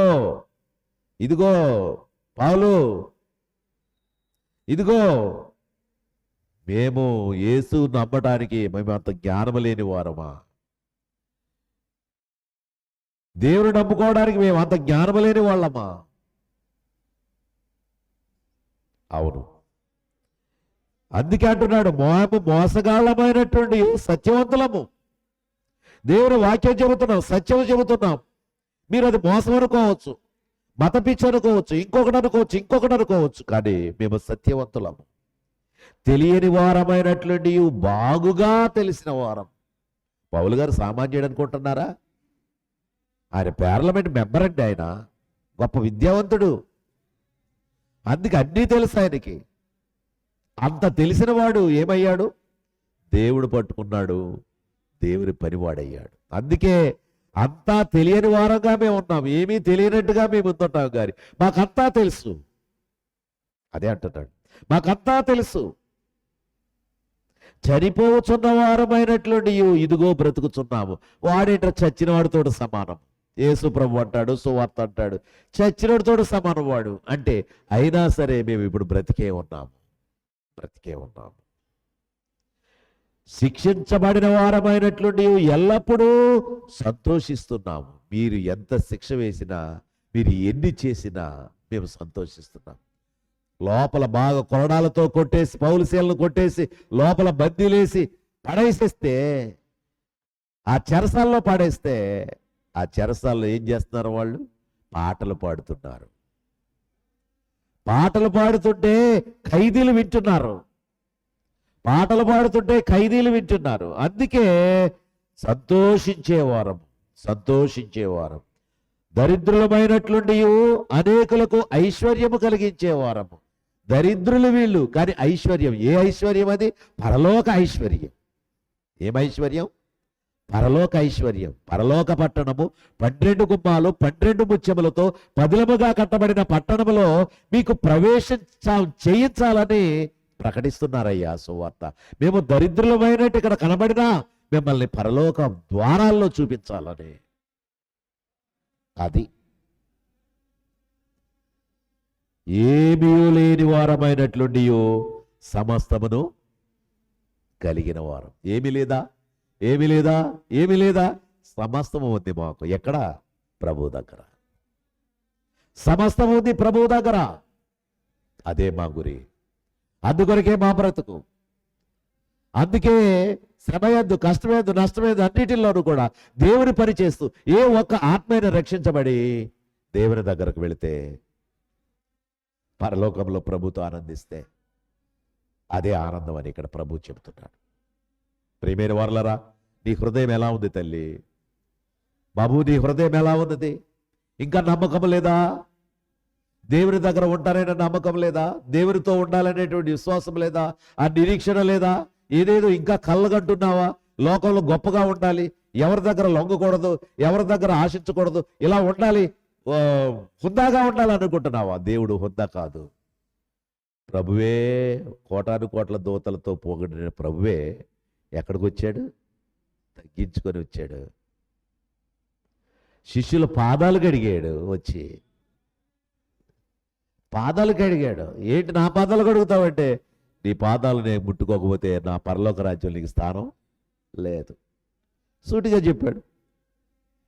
ఇదిగో పౌలు, ఇదిగో మేము యేసు నమ్మటానికి మేము అంత జ్ఞానము లేని వారమా? దేవుని నమ్ముకోవడానికి మేము అంత జ్ఞానము లేని వాళ్ళమా? అవును. అందుకే అంటున్నాడు, మేము మోసగాళ్ళమైనటువంటి సత్యవంతులము. దేవుని వాక్యం చెబుతున్నాం, సత్యం చెబుతున్నాం. మీరు అది మోసం అనుకోవచ్చు, మత పిచ్చి అనుకోవచ్చు, ఇంకొకటి అనుకోవచ్చు, కానీ మేము సత్యవంతులము. తెలియని వారమైనటువంటి బాగుగా తెలిసిన వారం. పౌలు గారు సామాన్యుడు అనుకుంటున్నారా? ఆయన పార్లమెంట్ మెంబర్ అండి. ఆయన గొప్ప విద్యావంతుడు. అందుకే అన్నీ తెలుసు ఆయనకి. అంత తెలిసిన వాడు ఏమయ్యాడు? దేవుడు పట్టుకున్నాడు, దేవుని పనివాడయ్యాడు. అందుకే అంతా తెలియని వారంగా మేము ఉన్నాం, ఏమీ తెలియనట్టుగా మేము ఉంటుంటాం. గారి మాకంతా తెలుసు. అదే అంటున్నాడు, మాకంతా తెలుసు. చనిపోవచ్చున్న వారమైనట్లుండి ఇదిగో బ్రతుకుచున్నాము. వాడేంట చచ్చిన వాడితో సమానం. యేసు ప్రభు అంటాడు, సువార్త అంటాడు, చచ్చినోడితో సమానం వాడు. అంటే అయినా సరే మేము ఇప్పుడు బ్రతికే ఉన్నాము. శిక్షించబడిన వారమైనట్లుండి ఎల్లప్పుడూ సంతోషిస్తున్నాము. మీరు ఎంత శిక్ష వేసినా, మీరు ఎన్ని చేసినా మేము సంతోషిస్తున్నాం. లోపల బాగా కొరడాలతో కొట్టేసి, పౌలుశీలను కొట్టేసి లోపల బందీలేసి పడేసేస్తే, ఆ చెరసాల్లో పడేస్తే, ఆ చెరసాల్లో ఏం చేస్తున్నారు? వాళ్ళు పాటలు పాడుతున్నారు. పాటలు పాడుతుంటే ఖైదీలు వింటున్నారు. పాటలు పాడుతుంటే ఖైదీలు వింటున్నారు. అందుకే సంతోషించేవారం. దరిద్రులమైనట్లుండి అనేకులకు ఐశ్వర్యము కలిగించేవారము. దరిద్రులు వీళ్ళు, కానీ ఐశ్వర్యం. ఏ ఐశ్వర్యం అది? పరలోక ఐశ్వర్యం. ఏమైశ్వర్యం? పరలోక ఐశ్వర్యం. పరలోక పట్టణము 12 గుమ్మాలు 12 ముత్యములతో పదిలముగా కట్టబడిన పట్టణములో మీకు ప్రవేశం చేయించాలని ప్రకటిస్తున్నారయ్యా సువార్త. మేము దరిద్రులమైనట్టు ఇక్కడ కనబడినా మిమ్మల్ని పరలోక ద్వారాల్లో చూపించాలని. అది ఏమీ లేని వారమైనట్లుండి సమస్తమును కలిగిన వారం. ఏమీ లేదా? సమస్తము ఉంది మాకు. ఎక్కడ? ప్రభు దగ్గర. సమస్తము ఉంది ప్రభు దగ్గర. అదే మా గురి, అందుకొరకే మా బ్రతుకు. అందుకే శ్రమయద్దు, కష్టమేద్దు, నష్టమేద్దు అన్నిటిలోనూ కూడా దేవుని పని చేస్తూ ఏ ఒక్క ఆత్మైన రక్షించబడి దేవుని దగ్గరకు వెళితే పరలోకంలో ప్రభుతో ఆనందిస్తే అదే ఆనందం అని ఇక్కడ ప్రభు చెబుతున్నాడు. ప్రియమైన వారలారా, నీ హృదయం ఎలా ఉంది తల్లి? బాబు, నీ హృదయం ఎలా ఉన్నది? ఇంకా నమ్మకం లేదా? దేవుని దగ్గర ఉంటారనే నమ్మకం లేదా? దేవునితో ఉండాలనేటువంటి విశ్వాసం లేదా? ఆ నిరీక్షణ లేదా? ఏదేదో ఇంకా కళ్ళగంటున్నావా? లోకంలో గొప్పగా ఉండాలి, ఎవరి దగ్గర లొంగకూడదు, ఎవరి దగ్గర ఆశించకూడదు, ఇలా ఉండాలి, హుందాగా ఉండాలి అనుకుంటున్నావా? దేవుడు హుందా కాదు. ప్రభువే కోటాను కోట్ల దూతలతో పోగొట్టిన ప్రభువే ఎక్కడికి వచ్చాడు? తగ్గించుకొని వచ్చాడు. శిష్యుల పాదాలు కడిగాడు. వచ్చి పాదాలు కడిగాడు. ఏంటి నా పాదాలు కడుగుతావంటే, నీ పాదాలు నేను ముట్టుకోకపోతే నా పరలోక రాజ్యం నీకు స్థానం లేదు. సూటిగా చెప్పాడు.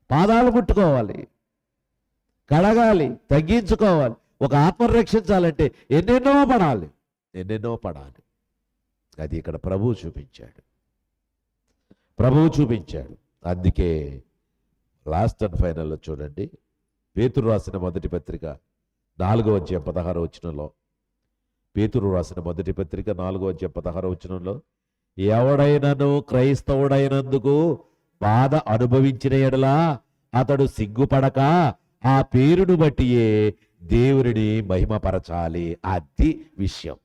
పాదాలు ముట్టుకోవాలి, కడగాలి, తగ్గించుకోవాలి. ఒక ఆత్మను రక్షించాలంటే ఎన్నెన్నో పడాలి, ఎన్నెన్నో పడాలి. అది ఇక్కడ ప్రభువు చూపించాడు. అందుకే లాస్ట్ అండ్ ఫైనల్లో చూడండి, పేతురు రాసిన మొదటి పత్రిక 4వ అధ్యాయం 16వ వచనంలో, పేతురు రాసిన మొదటి పత్రిక 4వ అధ్యాయం 16వ వచనంలో, ఎవడైనను క్రైస్తవుడైనందుకు బాధ అనుభవించిన ఎడలా అతడు సిగ్గుపడక ఆ పేరును బట్టియే దేవుడిని మహిమపరచాలి. అది విషయం.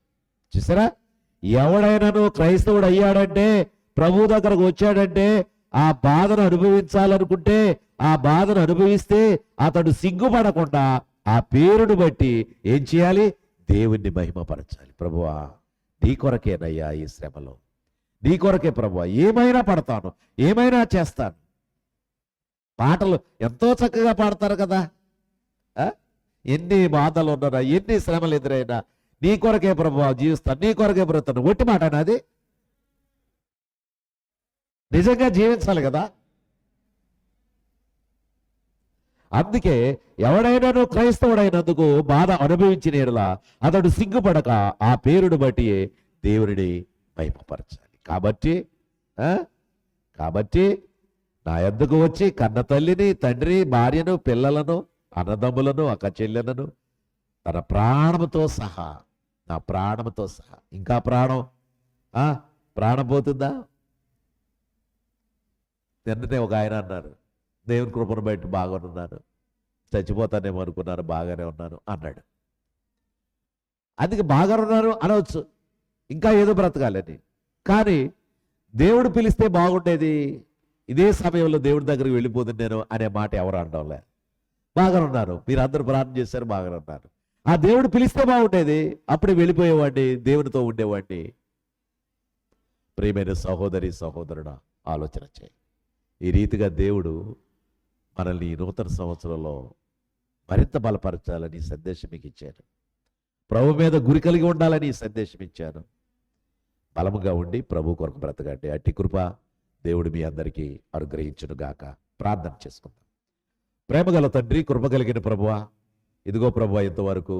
చూసారా, ఎవడైనాను క్రైస్తవుడు అయ్యాడంటే, ప్రభు దగ్గరకు వచ్చాడంటే, ఆ బాధను అనుభవించాలనుకుంటే, ఆ బాధను అనుభవిస్తే అతడు సిగ్గుపడకుండా ఆ పేరును బట్టి ఏం చేయాలి? దేవుణ్ణి మహిమపరచాలి. ప్రభువా, నీ కొరకేనయ్యా ఈ శ్రమలో, నీ కొరకే ప్రభువా, ఏమైనా పడతాను, ఏమైనా చేస్తాను. పాటలు ఎంతో చక్కగా పాడతారు కదా. ఎన్ని బాధలు ఉన్నా, ఎన్ని శ్రమలు ఎదురైనా నీ కొరకే ప్రభువా జీవిస్తాను, నీ కొరకే బ్రతాను. ఒట్టి మాట అది నిజంగా జీవించాలి కదా. అందుకే ఎవడైనాను క్రైస్తవుడైనందుకు బాధ అనుభవించిన ఎడలా అతడు సిగ్గుపడక ఆ పేరును బట్టి దేవుడిని మహిమపరచాలి. కాబట్టి నా యొద్దకు వచ్చి కన్న తల్లిని, తండ్రి, భార్యను, పిల్లలను, అన్నదమ్ములను, అక్క చెల్లెలను తన ప్రాణముతో సహా, నా ప్రాణముతో సహా, ఇంకా ప్రాణం పోతుందా? నిన్ననే ఒక ఆయన అన్నారు, దేవుని కృపను బయట బాగానున్నాను, చచ్చిపోతానేమో అనుకున్నాను, బాగానే ఉన్నాను అన్నాడు. అందుకే బాగానున్నాను అనవచ్చు, ఇంకా ఏదో బ్రతకాలని. కానీ దేవుడు పిలిస్తే బాగుండేది, ఇదే సమయంలో దేవుడి దగ్గరికి వెళ్ళిపోతుంది నేను అనే మాట ఎవరు అనడంలే. బాగానున్నారు, మీరు అందరూ ప్రార్థన చేశారు, బాగానున్నారు. ఆ దేవుడు పిలిస్తే బాగుండేది, అప్పుడే వెళ్ళిపోయేవాడిని, దేవునితో ఉండేవాడిని. ప్రియమైన సహోదరి సహోదరుడా, ఆలోచన చేయి. ఈ రీతిగా దేవుడు మనల్ని ఈ నూతన సంవత్సరంలో మరింత బలపరచాలని సందేశం మీకు ఇచ్చాను. ప్రభు మీద గురి కలిగి ఉండాలని సందేశం ఇచ్చాను. బలముగా ఉండి ప్రభు కొరకు బ్రతకండి. అట్టి కృప దేవుడు మీ అందరికీ అనుగ్రహించును గాక. ప్రార్థన చేసుకుందాం. ప్రేమగల తండ్రి, కృప కలిగిన ప్రభువా, ఇదిగో ప్రభువా, ఇంతవరకు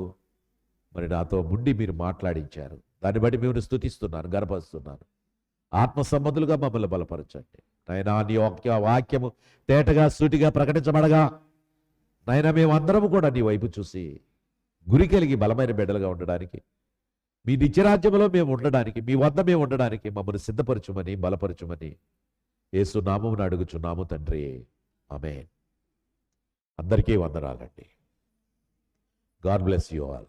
మరి నాతో ముండి మీరు మాట్లాడించారు. దాన్ని బట్టి మేము స్తుతిస్తున్నాను, గర్వపరుస్తున్నాను. ఆత్మ సంబంధులుగా మమ్మల్ని బలపరచండి నాయనా. నీ వాక్యము తేటగా సూటిగా ప్రకటించబడగా నాయనా, మేమందరము కూడా నీ వైపు చూసి గురి కలిగి బలమైన బిడ్డలుగా ఉండడానికి, మీ నిత్యరాజ్యంలో మేము ఉండడానికి, మీ వద్ద మేము ఉండడానికి మమ్మల్ని సిద్ధపరచుమని, బలపరచుమని యేసు నామమున అడుగుచున్నాము తండ్రి. ఆమేన్. అందరికీ వందనాలండి. God bless you all.